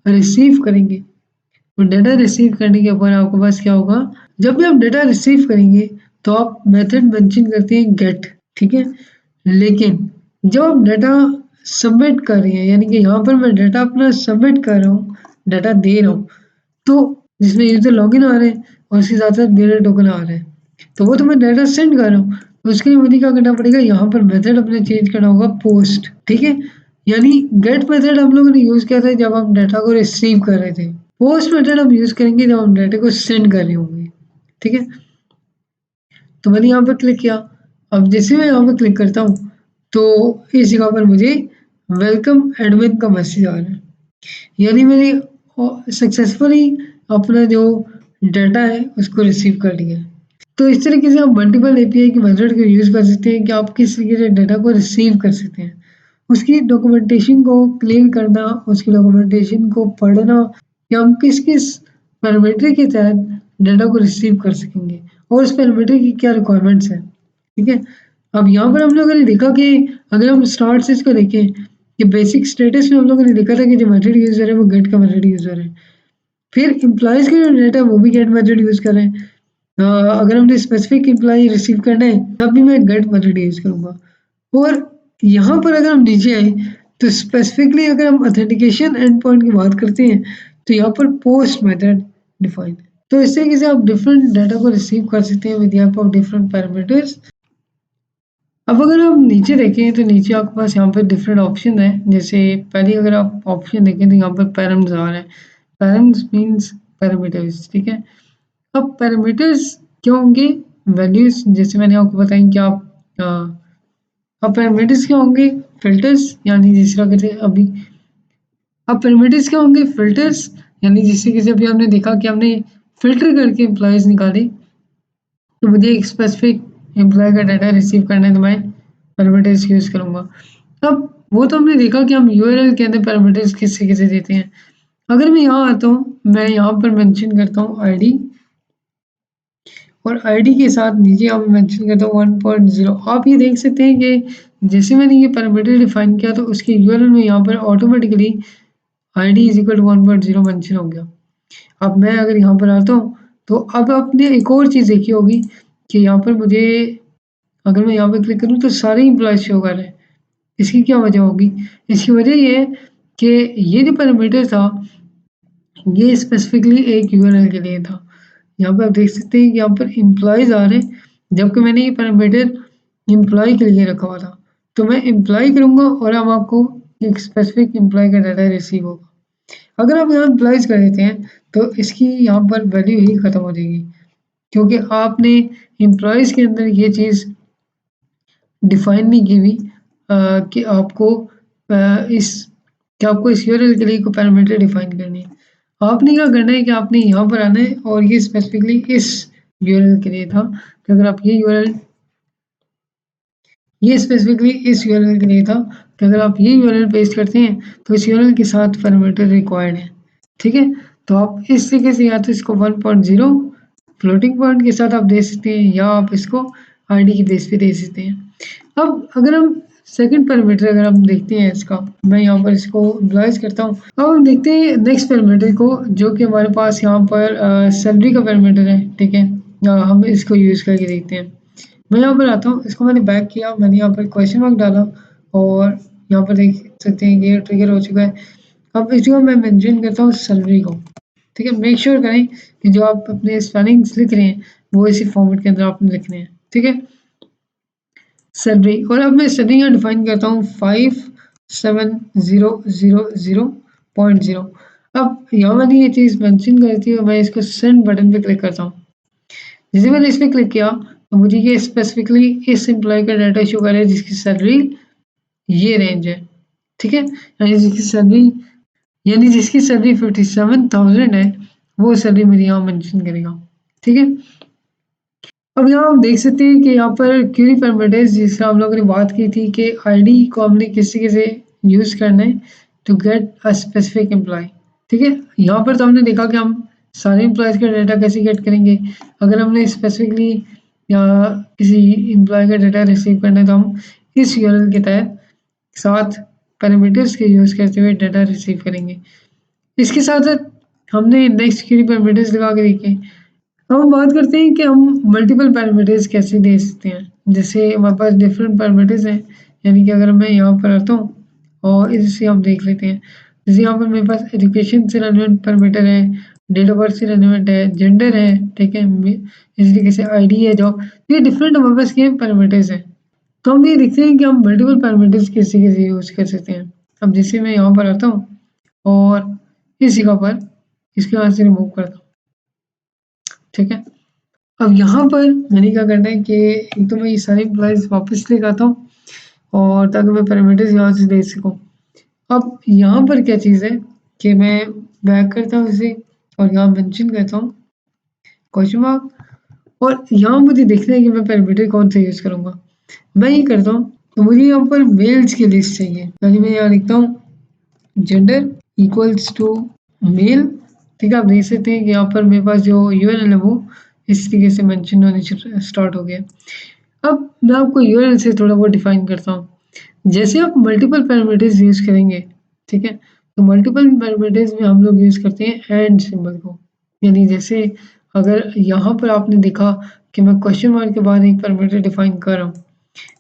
A: रिसीव करेंगे, तो डाटा रिसीव करने के ऊपर आपके पास क्या होगा, जब भी आप डाटा रिसीव करेंगे तो आप मेथड मेंशन करते हैं गेट, ठीक है? लेकिन जब आप डाटा सबमिट कर रहे हैं, यानी कि यहाँ पर मैं डाटा अपना सबमिट कर रहा हूँ, डाटा दे रहा हूँ, तो जिसमें यूज़र लॉगिन आ रहे हैं और उसके साथ-साथ मेरा टोकन आ रहा है। तो वो तो मैं डाटा सेंड कर रहा हूँ, तो उसके लिए मुझे क्या करना पड़ेगा, यहाँ पर मेथड अपने चेंज करना होगा पोस्ट, ठीक है? यानी गेट मेथड हम लोगों ने यूज़ किया था जब हम डाटा को रिसीव कर रहे थे। पोस्ट मेथड हम यूज़ करेंगे जब हम डाटा को सेंड कर रहे होंगे, ठीक है? तो मैंने यहाँ पर क्लिक किया। अब जैसे मैं यहाँ पे क्लिक करता हूँ, तो इस जगह पर मुझे वेलकम एडमिन का मैसेज आ रहा है। यानी मैंने सक्सेसफुली अपना जो डाटा है उसको रिसीव कर लिया है। तो इस तरीके से आप मल्टीपल एपीआई की मेथड को यूज़ कर सकते हैं कि आप किस तरीके से डाटा को रिसीव कर सकते हैं। उसकी डॉक्यूमेंटेशन को क्लीन करना, उसकी डॉक्यूमेंटेशन को पढ़ना कि हम किस-किस पैरामीटर के तहत डाटा को रिसीव कर सकेंगे और उस पैरामीटर की क्या रिक्वायरमेंट्स हैं, ठीक है? अब यहाँ पर हम लोगों ने देखा कि अगर हम स्टार्ट से इसको देखें कि बेसिक स्टेटस में हम लोगों ने देखा था कि जो मेथड यूज़र है वो गेट का मेथड यूज़र है। फिर एम्प्लॉइज़ का जो डाटा है वो भी गेट मेथड यूज़ कर रहे हैं। अगर हमने स्पेसिफिक एम्प्लॉयी रिसीव करना है तब भी मैं गेट मेथड यूज़ करूँगा। और यहाँ पर अगर हम नीचे आएँ तो स्पेसिफिकली अगर हम ऑथेंटिकेशन एंड पॉइंट की बात करते हैं तो यहाँ पर पोस्ट मेथड डिफाइंड है। तो इस तरीके से आप डिफरेंट डाटा को रिसीव कर सकते हैं with the help of different parameters. अब अगर हम नीचे देखें तो नीचे आपके पास यहाँ पे डिफरेंट ऑप्शन है। जैसे पहले अगर आप ऑप्शन देखें तो यहाँ पर पैरामीटर्स आ रहे हैं। पैरेंट्स मीन्स पैरामीटर्स, ठीक है? अब पैरामीटर्स क्या होंगे? वैल्यूज़ जैसे मैंने आपको बताई कि आप अब पैरामीटर्स क्या होंगे? फ़िल्टर्स यानी जिस तरह कहते हैं अभी अब पैरामीटर्स क्या होंगे? फ़िल्टर्स यानी जिससे कि अभी हमने देखा कि हमने फ़िल्टर करके एम्प्लॉइज़ निकाले, तो मुझे एक स्पेसिफिक एम्प्लॉयी का डाटा रिसीव करना है तो मैं पैरामीटर्स यूज़ करूँगा। अब वो तो हमने देखा कि हम यूआरएल के अंदर पैरामीटर्स किस तरीके से देते हैं। अगर मैं यहाँ आता हूँ, मैं यहाँ पर मेंशन करता हूँ आईडी और आईडी के साथ नीचे यहाँ पे मेंशन करता हूँ 1.0। आप ये देख सकते हैं कि जैसे मैंने ये पैरामीटर डिफाइन किया तो उसके यूआरएल में यहाँ पर automatically ID is equal to 1.0 mention हो गया। अब मैं अगर यहाँ पर आता हूँ तो अब आपने एक और चीज़ देखी होगी कि यहाँ पर मुझे अगर मैं यहाँ पे क्लिक करूँ तो सारे एम्प्लॉयज शो कर रहे हैं। इसकी क्या वजह होगी? इसकी वजह ये है कि ये जो पैरामीटर था ये स्पेसिफिकली एक यूआरएल के लिए था। यहाँ पे आप देख सकते हैं कि यहाँ पर एम्प्लॉइज़ आ रहे हैं, जबकि मैंने ये पैरामीटर एम्प्लॉय के लिए रखा हुआ था। तो मैं एम्प्लॉय करूँगा और अब आपको एक स्पेसिफिक एम्प्लॉय का डाटा रिसीव होगा। अगर आप यहाँ एम्प्लॉइज़ कर देते हैं तो इसकी यहाँ पर वैल्यू ही ख़त्म हो जाएगी, क्योंकि आपने एम्प्लॉइज़ के अंदर ये चीज़ डिफाइन नहीं की हुई कि आपको इस यूआरएल के लिए कोई पैरामीटर डिफाइन करनी है। आपने क्या करना है कि आपने यहाँ पर आना है और ये स्पेसिफिकली इस यूआरएल के लिए था कि अगर आप ये स्पेसिफिकली इस यूआरएल के लिए था कि अगर आप ये यूआरएल पेस्ट करते हैं तो इस यूआरएल के साथ पैरामीटर रिक्वायर्ड है। ठीक है? तो आप इस तरीके से या तो इसको 1.0 फ्लोटिंग पॉइंट के साथ आप दे सकते हैं या आप इसको आईडी की बेस पे दे सकते हैं। अब अगर हम सेकंड पैरामीटर अगर हम देखते हैं इसका, मैं यहाँ पर इसको एम्प्लॉइज करता हूँ। अब हम देखते हैं नेक्स्ट पैरामीटर को, जो कि हमारे पास यहाँ पर सैलरी का पैरामीटर है। ठीक है? हम इसको यूज़ करके देखते हैं। मैं यहाँ पर आता हूँ, इसको मैंने बैक किया, मैंने यहाँ पर क्वेश्चन मार्क डाला और यहाँ पर देख सकते हैं कि ये ट्रिगर हो चुका है। अब इस जगह मैं मेंशन करता हूँ सैलरी को। ठीक है? मेक श्योर करें कि जो आप अपने स्पेलिंग्स लिख रहे हैं वो इसी फॉर्मेट के अंदर आपने लिखने हैं। ठीक है? सैलरी, और अब मैं सैलरी यहाँ डिफाइन करता हूँ 570000.0। अब यहाँ मैंने ये चीज़ मेंशन कर दी और मैं इसको सेंड बटन पे क्लिक करता हूँ। जैसे मैंने इस पे क्लिक किया तो मुझे ये स्पेसिफिकली इस एम्प्लॉय का डाटा शो कर रहा है जिसकी सैलरी ये रेंज है। ठीक है? यानी जिसकी सैलरी 57,000 है वो सैलरी मेरी यहाँ मेंशन करेगा। ठीक है? अब यहाँ हम देख सकते हैं कि यहाँ पर क्वेरी पैरामीटर्स जिसका हम लोगों ने बात की थी कि आईडी को हमने किस तरीके से यूज़ करना है to get a specific employ. ठीक है? यहाँ पर तो हमने देखा कि हम सारे एम्प्लॉयज़ का डाटा कैसे गेट करेंगे। अगर हमने स्पेसिफिकली या किसी एम्प्लॉय का डाटा रिसीव करना है तो हम इस यूआरएल के तहत 7 पैरामीटर्स के यूज़ करते हुए डाटा रिसीव करेंगे। इसके साथ-साथ हमने नेक्स्ट क्वेरी पैरामीटर्स लगा के देखे। अब हम बात करते हैं कि हम मल्टीपल पैरामीटर्स कैसे दे सकते हैं। जैसे हमारे पास डिफरेंट पैरामीटर्स हैं, यानी कि अगर मैं यहाँ पर आता हूँ और इससे हम देख लेते हैं। जैसे यहाँ पर मेरे पास एजुकेशन से रिलेवेंट पैरामीटर है, डेट ऑफ बर्थ से रिलेवेंट है, जेंडर है। ठीक है? इस तरीके से आईडी है जो, ये डिफरेंट हमारे पास क्या पैरामीटर्स हैं। तो हम ये देखते हैं कि हम मल्टीपल पैरामीटर्स किस तरीके से यूज़ कर सकते हैं। अब जैसे मैं यहाँ पर आता हूँ और इस जगह पर इसको यहाँ से रिमूव करता हूँ। ठीक है? अब यहाँ पर मैंने क्या करना है कि एक तो मैं ये सारे एम्प्लॉइज़ वापस लेके आता हूँ और ताकि मैं पैरामीटर्स यहाँ से दे सकूँ। अब यहाँ पर क्या चीज़ है कि मैं बैक करता हूँ इसे और यहाँ मेंशन करता हूँ क्वेश्चन मार्क, और यहाँ मुझे देखना है कि मैं पैरामीटर कौन सा यूज़ करूँगा। मैं ये करता हूँ तो मुझे यहाँ पर मेल्स की लिस्ट चाहिए, यानी मैं यहाँ लिखता हूँ जेंडर इक्वल्स टू मेल। ठीक है? आप देख सकते हैं कि यहाँ पर मेरे पास जो यूआरएल है वो इस तरीके से मेंशन होने स्टार्ट हो गया। अब मैं आपको यूआरएल से थोड़ा बहुत डिफाइन करता हूँ। जैसे आप मल्टीपल पैरामीटर्स यूज़ करेंगे, ठीक है? तो मल्टीपल पैरामीटर्स में हम लोग यूज़ करते हैं एंड सिंबल को। यानी जैसे अगर यहाँ पर आपने देखा कि मैं क्वेश्चन मार्क के बाद एक पैरामीटर डिफाइन कर रहा हूँ,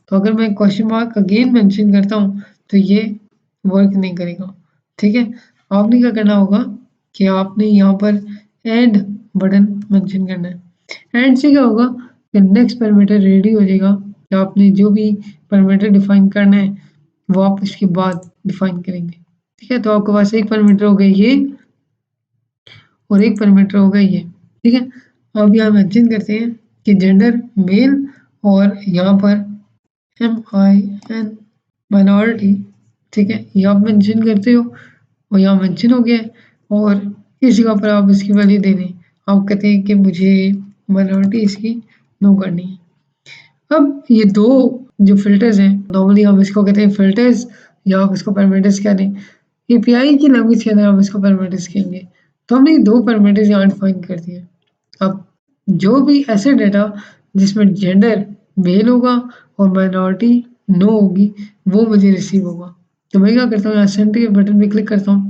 A: तो अगर मैं क्वेश्चन मार्क अगेन मेंशन करता हूँ तो ये वर्क नहीं करेगा। ठीक है? आपने क्या करना होगा कि आपने यहाँ पर एंड बटन मेंशन करना है। एंड से क्या होगा कि नेक्स्ट पैरामीटर रेडी हो जाएगा कि आपने जो भी पैरामीटर डिफाइन करना है वो आप इसके बाद डिफाइन करेंगे। ठीक है? तो आपके पास एक पैरामीटर हो गया ये और एक पैरामीटर हो गया ये। ठीक है? अब यहाँ मेंशन करते हैं कि जेंडर मेल और यहाँ पर MIN माइनॉरिटी। ठीक है? ये आप मेंशन करते हो और यहाँ मेंशन हो गया है और इस जगह पर आप इसकी वैल्यू दे दें। आप कहते हैं कि मुझे माइनॉरिटी इसकी नो करनी है। अब ये दो जो फ़िल्टर्स हैं, नॉर्मली हम इसको कहते हैं फ़िल्टर्स या आप इसको पैरामीटर्स कह दें। एपीआई की लैंग्वेज के अंदर हम इसको पैरामीटर्स कहेंगे। तो हमने ये 2 पैरामीटर्स यहाँ डिफाइन कर दिए। अब जो भी ऐसे डेटा जिसमें जेंडर मेल होगा और माइनॉरिटी नो होगी, वो मुझे रिसीव होगा। तो मैं क्या करता हूँ, यहाँ सेंड के बटन पे क्लिक करता हूँ।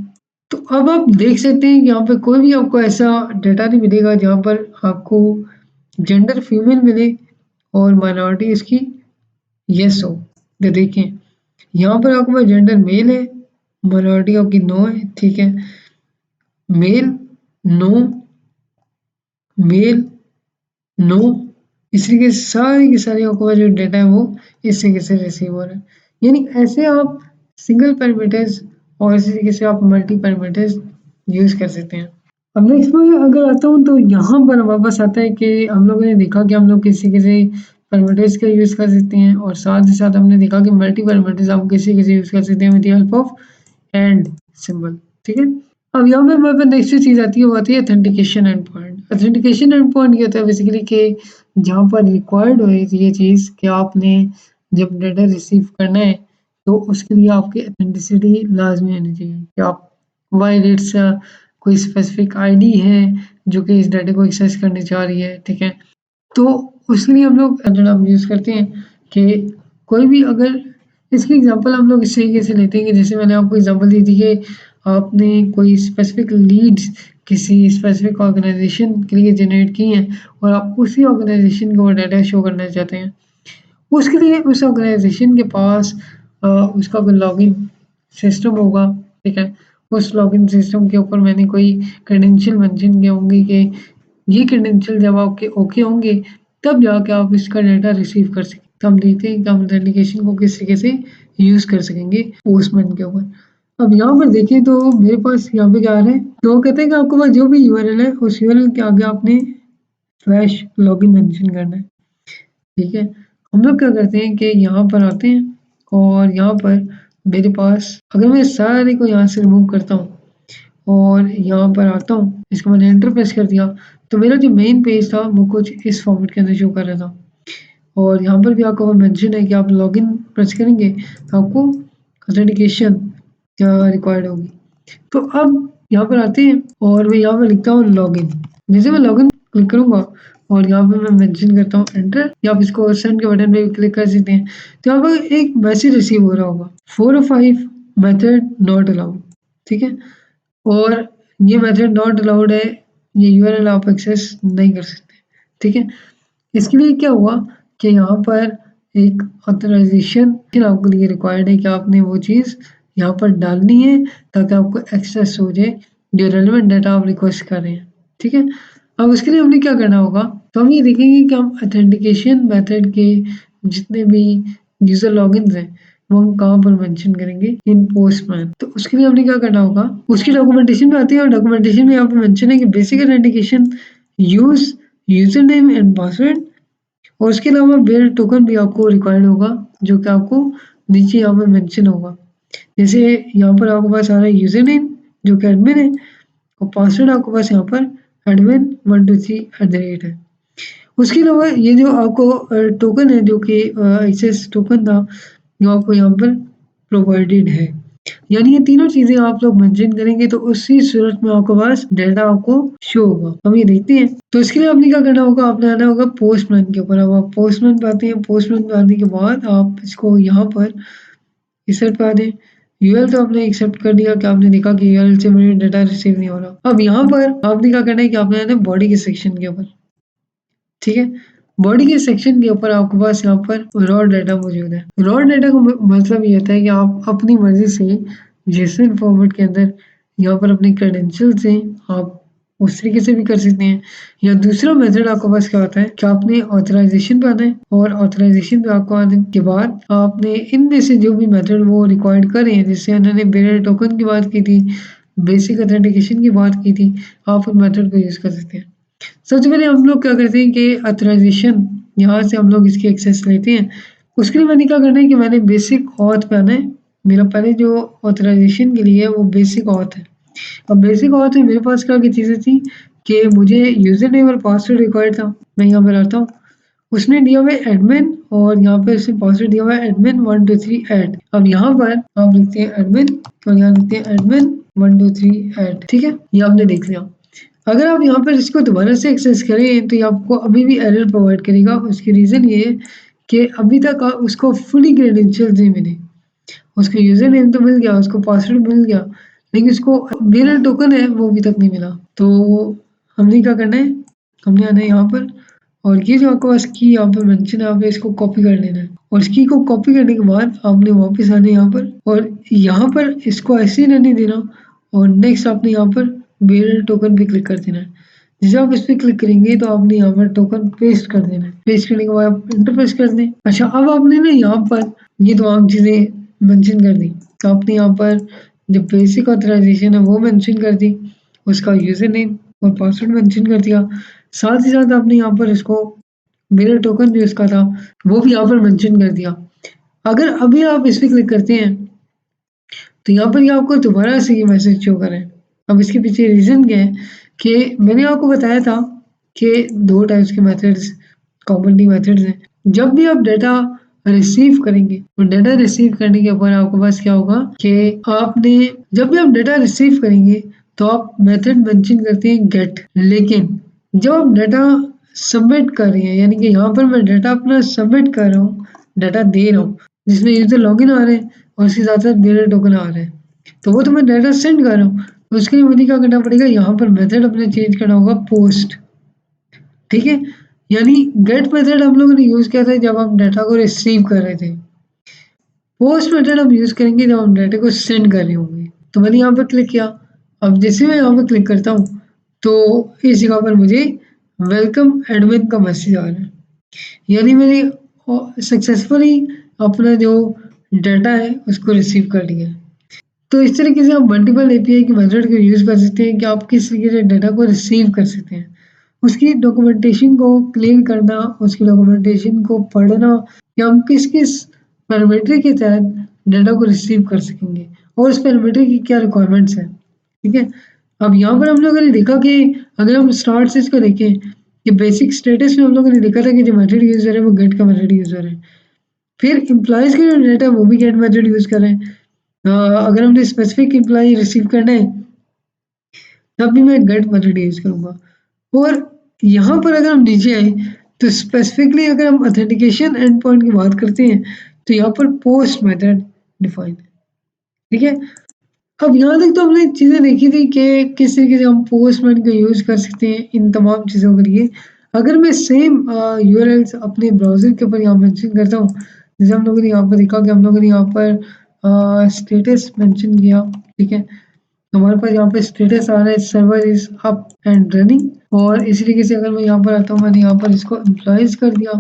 A: तो अब आप देख सकते हैं कि यहाँ पे कोई भी आपको ऐसा डेटा नहीं मिलेगा जहाँ पर आपको जेंडर फीमेल मिले और माइनॉरिटी इसकी येस हो। तो देखिए यहाँ पर आपके पास जेंडर मेल है, माइनॉरिटी आपकी नो है, ठीक है। मेल, नो, मेल, नो, इस तरीके से सारी की सारी आपके पास जो डेटा है वो इस तरीके से रिसीव हो रहा है। यानी ऐसे आप सिंगल पैरामीटर्स और इसी तरीके से आप मल्टी पैरामीटर्स यूज़ कर सकते हैं। अब नेक्स्ट में अगर आता हूँ तो यहाँ पर वापस आता है कि हम लोगों ने देखा कि हम लोग किसी पैरामीटर्स का यूज़ कर सकते हैं और साथ ही साथ हमने देखा कि मल्टी पैरामीटर्स आप किसी यूज़ कर सकते हैं with the help of and symbol, ठीक है। अब यहाँ पे हमारे पास नेक्स्ट चीज़ आती है, वो आती है authentication and point. Authentication and point ये होता है बेसिकली कि जहाँ पर रिक्वायर्ड हो ये चीज़ कि आपने जब डाटा रिसीव करना है तो उसके लिए आपकी ऑथेंटिसिटी लाजमी होनी चाहिए कि आप वाइल इट्स कोई स्पेसिफिक आईडी है जो कि इस डाटा को एक्सेस करनी चाह रही है, ठीक है। तो उसके लिए हम लोग हम यूज़ करते हैं कि कोई भी अगर इसकी एग्जांपल हम लोग इस तरीके से लेते हैं कि जैसे मैंने आपको एग्जांपल दी थी कि आपने कोई स्पेसिफिक लीड्स किसी स्पेसिफिक ऑर्गेनाइजेशन के लिए जनरेट की हैं और आप उसी ऑर्गेनाइजेशन को वो डाटा शो करना चाहते हैं। उसके लिए उस ऑर्गेनाइजेशन के पास उसका कोई लॉगिन सिस्टम होगा, ठीक है। उस लॉगिन सिस्टम के ऊपर मैंने कोई क्रेडेंशियल मेंशन किए होंगे कि ये क्रेडेंशियल जब आपके ओके होंगे तब जाके आप इसका डाटा रिसीव कर सकें। तो हम देखते हैं कि हम ऑथेंटिकेशन को किस तरीके से यूज़ कर सकेंगे पोस्टमैन के ऊपर। अब यहाँ पर देखिए तो मेरे पास यहाँ पे क्या आ रहा है, तो वो कहते हैं कि आपके पास जो भी यूआरएल है उस यूआरएल के आगे आपने स्लैश लॉगिन मेंशन करना है, ठीक है। हम लोग क्या करते हैं कि यहाँ पर आते हैं और यहाँ पर मेरे पास अगर मैं सारे को यहाँ से रिमूव करता हूँ और यहाँ पर आता हूँ, इसको मैंने एंटर प्रेस कर दिया, तो मेरा जो मेन पेज था वो कुछ इस फॉर्मेट के अंदर शो कर रहा था। और यहाँ पर भी आपको वो मेंशन है कि आप लॉगिन प्रेस करेंगे तो आपको ऑथेंटिकेशन रिक्वायर्ड होगी। तो अब यहाँ पर आते हैं और मैं यहाँ पर लिखता हूँ लॉगिन। जैसे मैं लॉगिन क्लिक करूँगा और यहाँ पे मैं मेंशन करता हूँ एंटर, या आप इसको सेंड के बटन पे भी क्लिक कर सकते हैं। तो यहाँ पर एक मैसेज रिसीव हो रहा होगा 4 और 5 मेथड नॉट अलाउड, ठीक है। और ये मेथड नॉट अलाउड है, ये यूआरएल आप एक्सेस नहीं कर सकते, ठीक है। इसके लिए क्या हुआ कि यहाँ पर एक ऑथराइजेशन आपके लिए रिक्वायर्ड है कि आपने वो चीज़ यहाँ पर डालनी है ताकि आपको एक्सेस हो जाए जो रेलेवेंट डाटा आप रिक्वेस्ट कर रहे हैं, ठीक है। अब उसके लिए हमने क्या करना होगा, तो हम ये देखेंगे कि हम ऑथेंटिकेशन मेथड के जितने भी यूज़र लॉगिन्स हैं वो हम कहाँ पर मेंशन करेंगे, इन पोस्टमैन। तो उसके लिए हमने क्या करना होगा, उसकी डॉक्यूमेंटेशन में आती है और डॉक्यूमेंटेशन में यहाँ पे मेंशन है कि basic authentication use user name and password, और उसके अलावा बेयर टोकन भी आपको रिक्वायर्ड होगा जो कि आपको नीचे यहाँ पर मेंशन होगा। जैसे यहाँ पर आपके पास आ रहा है यूज़र नेम जो कि एडमिन है और पासवर्ड आपके पास यहाँ पर एडमिन 123 है। उसके अलावा ये जो आपको टोकन है जो कि एक्सेस टोकन था जो आपको यहाँ पर प्रोवाइडेड है, यानी ये तीनों चीज़ें आप लोग मेंशन करेंगे तो उसी सूरत में आपके पास डाटा आपको शो होगा। हम ये देखते हैं, तो इसके लिए आपने क्या करना होगा, आपने आना होगा पोस्टमैन के ऊपर। अब आप पोस्टमैन पे आते हैं, पोस्टमैन पे आने के बाद आप इसको यहाँ पर इस साइड पे आ दें। यूआरएल तो आपने एक्सेप्ट कर दिया कि आपने देखा कि यूआरएल से मुझे डाटा रिसीव नहीं हो रहा। अब यहाँ पर आपने क्या करना है कि आपने आना है बॉडी के सेक्शन के ऊपर, ठीक है। बॉडी के सेक्शन के ऊपर आपके पास यहाँ पर रॉ डाटा मौजूद है। रॉ डाटा का मतलब ये होता है कि आप अपनी मर्जी से जेसन फॉर्मेट के अंदर यहाँ पर अपने क्रेडेंशियल्स हैं आप उस तरीके से भी कर सकते हैं, या दूसरा मेथड आपके पास क्या होता है कि आपने ऑथराइजेशन पे आना है और ऑथराइजेशन पे आपको आने के बाद आपने इनमें से जो भी मेथड वो रिक्वायर्ड कर रहे हैं, जैसे उन्होंने बेरर टोकन की बात की थी, बेसिक ऑथेंटिकेशन की बात की थी, आप उन मेथड को यूज़ कर सकते हैं। सबसे पहले हम लोग क्या करते हैं कि ऑथराइजेशन यहाँ से हम लोग इसकी एक्सेस लेते हैं। उसके लिए मैंने क्या करना है कि मैंने बेसिक ऑथ पे आना है। मेरा पहले जो ऑथराइजेशन के लिए है वो बेसिक ऑथ है। अब बेसिक ऑथ में मेरे पास क्या-क्या चीज़ें थी कि मुझे यूज़र नेम और पासवर्ड रिक्वायर्ड था। मैं यहाँ पर आता हूँ, उसने दिया हुआ है एडमिन और यहाँ पे उसने पासवर्ड दिया हुआ है एडमिन 123 ऐड। अब यहाँ पर आप लिखते हैं एडमिन और यहाँ लिखते हैं एडमिन 123 ऐड, ठीक है? ये आपने देख लिया। अगर आप यहाँ पर इसको दोबारा से एक्सेस करें तो ये आपको अभी भी एरर प्रोवाइड करेगा। उसकी रीज़न ये है कि अभी तक उसको फुली क्रेडेंशियल्स नहीं मिले। उसका यूज़र नेम तो मिल गया, उसको पासवर्ड मिल गया, लेकिन उसको बेरल टोकन है वो अभी तक नहीं मिला। तो हमने क्या करना है, हमने आना है यहाँ पर और ये जो आपके पास की यहाँ पे मेंशन है, आपने इसको कॉपी कर लेना है और इस की को कॉपी करने के बाद आपने वापस आना है यहाँ पर और यहाँ पर इसको ऐसे ही रहने देना और नेक्स्ट आपने यहाँ पर बेरल टोकन पे क्लिक कर देना है। जब आप इस पे क्लिक करेंगे तो आपने यहाँ पर टोकन पेस्ट कर देना है। पेस्ट करने के बाद आप इंटर प्रेस कर दें। अच्छा, अब आपने ना यहाँ पर ये तमाम चीज़ें मेंशन कर दी। तो आपने यहाँ पर जो बेसिक ऑथराइजेशन है वो मेंशन कर दी, उसका यूज़र नेम और पासवर्ड मेंशन कर दिया। साथ ही साथ आपने यहाँ पर इसको मेरा टोकन जो इसका था वो भी यहाँ पर मेंशन कर दिया। अगर अभी आप इस पे क्लिक करते हैं तो यहाँ पर ये आपको दोबारा से ये मैसेज शो कर रहा है। अब इसके पीछे रीज़न क्या है कि मैंने आपको बताया था कि 2 टाइप्स के मेथड्स कॉमनली मेथड्स हैं। जब भी आप डाटा रिसीव करेंगे और डाटा रिसीव करने के बाद आपके पास क्या होगा कि आपने जब भी आप डाटा रिसीव करेंगे तो आप मेथड मेंशन करते हैं गेट, लेकिन जब आप डाटा सबमिट कर रहे हैं यानी कि यहाँ पर मैं डाटा अपना सबमिट कर रहा हूँ, डाटा दे रहा हूँ जिसमें यूज़र लॉगिन आ रहे हैं और उसके साथ-साथ मेरा टोकन आ रहा है। तो वो तो मैं डाटा सेंड कर रहा हूँ, तो उसके लिए मुझे क्या करना पड़ेगा, यहाँ पर मेथड अपने चेंज करना होगा पोस्ट, ठीक है? यानी गेट मेथड हम लोगों ने यूज़ किया था जब हम डाटा को रिसीव कर रहे थे। पोस्ट मेथड हम यूज़ करेंगे जब हम डाटा को सेंड कर रहे होंगे। तो मैंने यहाँ पर क्लिक किया। अब जैसे मैं यहाँ पर क्लिक करता हूँ, तो इस जगह पर मुझे वेलकम एडमिन का मैसेज आ रहा है। यानी मैंने सक्सेसफुली अपना जो डाटा है उसको रिसीव कर लिया है। तो इस तरीके से आप मल्टीपल एपीआई के मेथड को यूज़ कर सकते हैं कि आप किस तरीके से डाटा को रिसीव कर सकते हैं। उसकी डॉक्यूमेंटेशन को क्लीन करना, उसकी डॉक्यूमेंटेशन को पढ़ना या हम किस-किस पैरामीटर के तहत डाटा को रिसीव कर सकेंगे और उस पैरामीटर की क्या रिक्वायरमेंट्स हैं, ठीक है? अब यहाँ पर हम लोगों ने देखा कि अगर हम स्टार्ट से इसको देखें कि बेसिक स्टेटस में हम लोगों ने देखा था कि जो मेथड यूज़र है वो गेट का मेथड यूज़र है। फिर एम्प्लॉइज़ का जो डाटा है वो भी गेट मेथड यूज़ कर रहे हैं। अगर हमने स्पेसिफिक एम्प्लॉई रिसीव करना है तब भी मैं गेट मेथड यूज़ करूँगा और यहाँ पर अगर हम नीचे आए तो स्पेसिफिकली अगर हम ऑथेंटिकेशन एंड पॉइंट की बात करते हैं तो यहाँ पर पोस्ट मेथड डिफाइन है, ठीक है? अब यहाँ तक तो हमने चीज़ें देखी थी कि किस तरीके से हम पोस्टमैन का यूज़ कर सकते हैं इन तमाम चीज़ों के लिए। अगर मैं सेम यूआरएल्स अपने ब्राउज़र के ऊपर यहाँ मेंशन करता हूँ, जैसे हम लोगों ने यहाँ पर देखा कि हम लोगों ने यहाँ पर स्टेटस मेंशन किया, ठीक है? तो हमारे पास यहाँ पे स्टेटस आ रहा है server is up and running और इसी तरीके से अगर मैं यहाँ पर आता हूँ, मैंने यहाँ पर इसको एम्प्लॉइज़ कर दिया,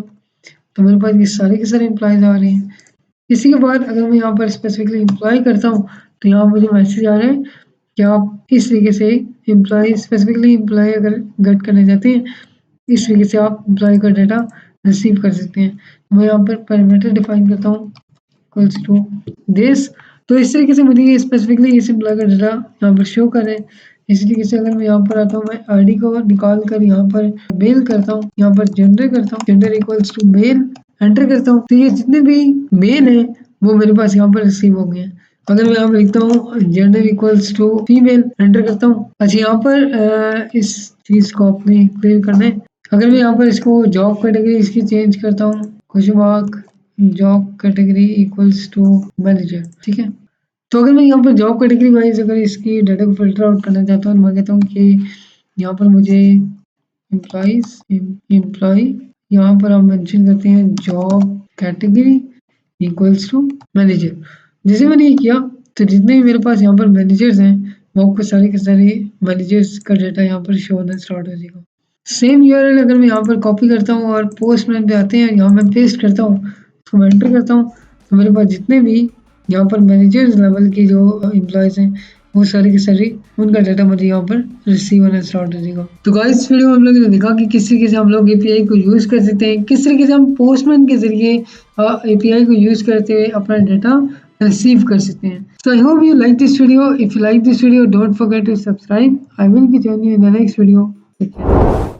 A: तो मेरे पास ये सारे के सारे एम्प्लॉइज़ आ रहे हैं। इसी के बाद अगर मैं यहाँ पर स्पेसिफिकली एम्प्लॉय करता हूँ, तो यहाँ मुझे मैसेज आ रहा है कि आप इस तरीके से एम्प्लॉय स्पेसिफिकली एम्प्लॉय अगर गेट करना चाहते हैं, इस तरीके से आप एम्प्लॉय का डाटा रिसीव कर सकते हैं। मैं यहाँ पर पैरामीटर डिफाइन करता हूँ इक्वल्स टू दिस। तो इस तरीके से मुझे ये स्पेसिफिकली इस एम्प्लॉय का डाटा यहाँ पर शो कर रहे हैं। इसी तरीके से अगर मैं यहाँ पर आता हूँ, मैं आईडी को निकाल कर यहाँ पर मेल करता हूँ, यहाँ पर जेंडर करता हूँ, gender equals to male enter करता हूँ, तो ये जितने भी मेल हैं वो मेरे पास यहाँ पर रिसीव हो गए हैं। अगर मैं यहाँ पर लिखता हूँ gender equals to female enter करता हूँ। अच्छा, यहाँ पर इस चीज़ को आपने क्लियर करना है। अगर मैं यहाँ पर इसको जॉब कैटेगरी इसकी चेंज करता हूँ, question mark job category equals to manager, ठीक है? तो अगर मैं यहाँ पर जॉब कैटेगरी वाइज अगर इसकी डाटा को फिल्टर आउट करना चाहता हूँ, तो मैं कहता हूँ कि यहाँ पर मुझे एम्प्लॉय यहाँ पर हम मेंशन करते हैं job category equals to manager. जैसे मैंने ये किया तो जितने भी मेरे पास यहाँ पर मैनेजर्स हैं वो आपको सारे के सारे मैनेजर्स का डाटा यहाँ पर शो होना स्टार्ट हो जाएगा। सेम यूआरएल अगर मैं यहाँ पर कॉपी करता हूँ और पोस्टमैन पे आते हैं, यहाँ मैं पेस्ट करता हूँ, उसको मैं एंटर करता हूँ, तो मेरे पास जितने भी यहाँ पर मैनेजर्स लेवल के जो एम्प्लॉयज़ हैं वो सारे के सारे उनका डाटा मुझे यहाँ पर रिसीव होना स्टार्ट हो जाएगा। तो गाइस, इस वीडियो में हम लोगों ने देखा कि किस तरीके से हम लोग एपीआई को यूज़ कर सकते हैं, किस तरीके से हम पोस्टमैन के ज़रिए एपीआई को यूज़ करते हुए अपना डाटा रिसीव कर सकते हैं। So I hope you like this video. If you like this video, don't forget to subscribe. I will be joining you in the next video. Take care.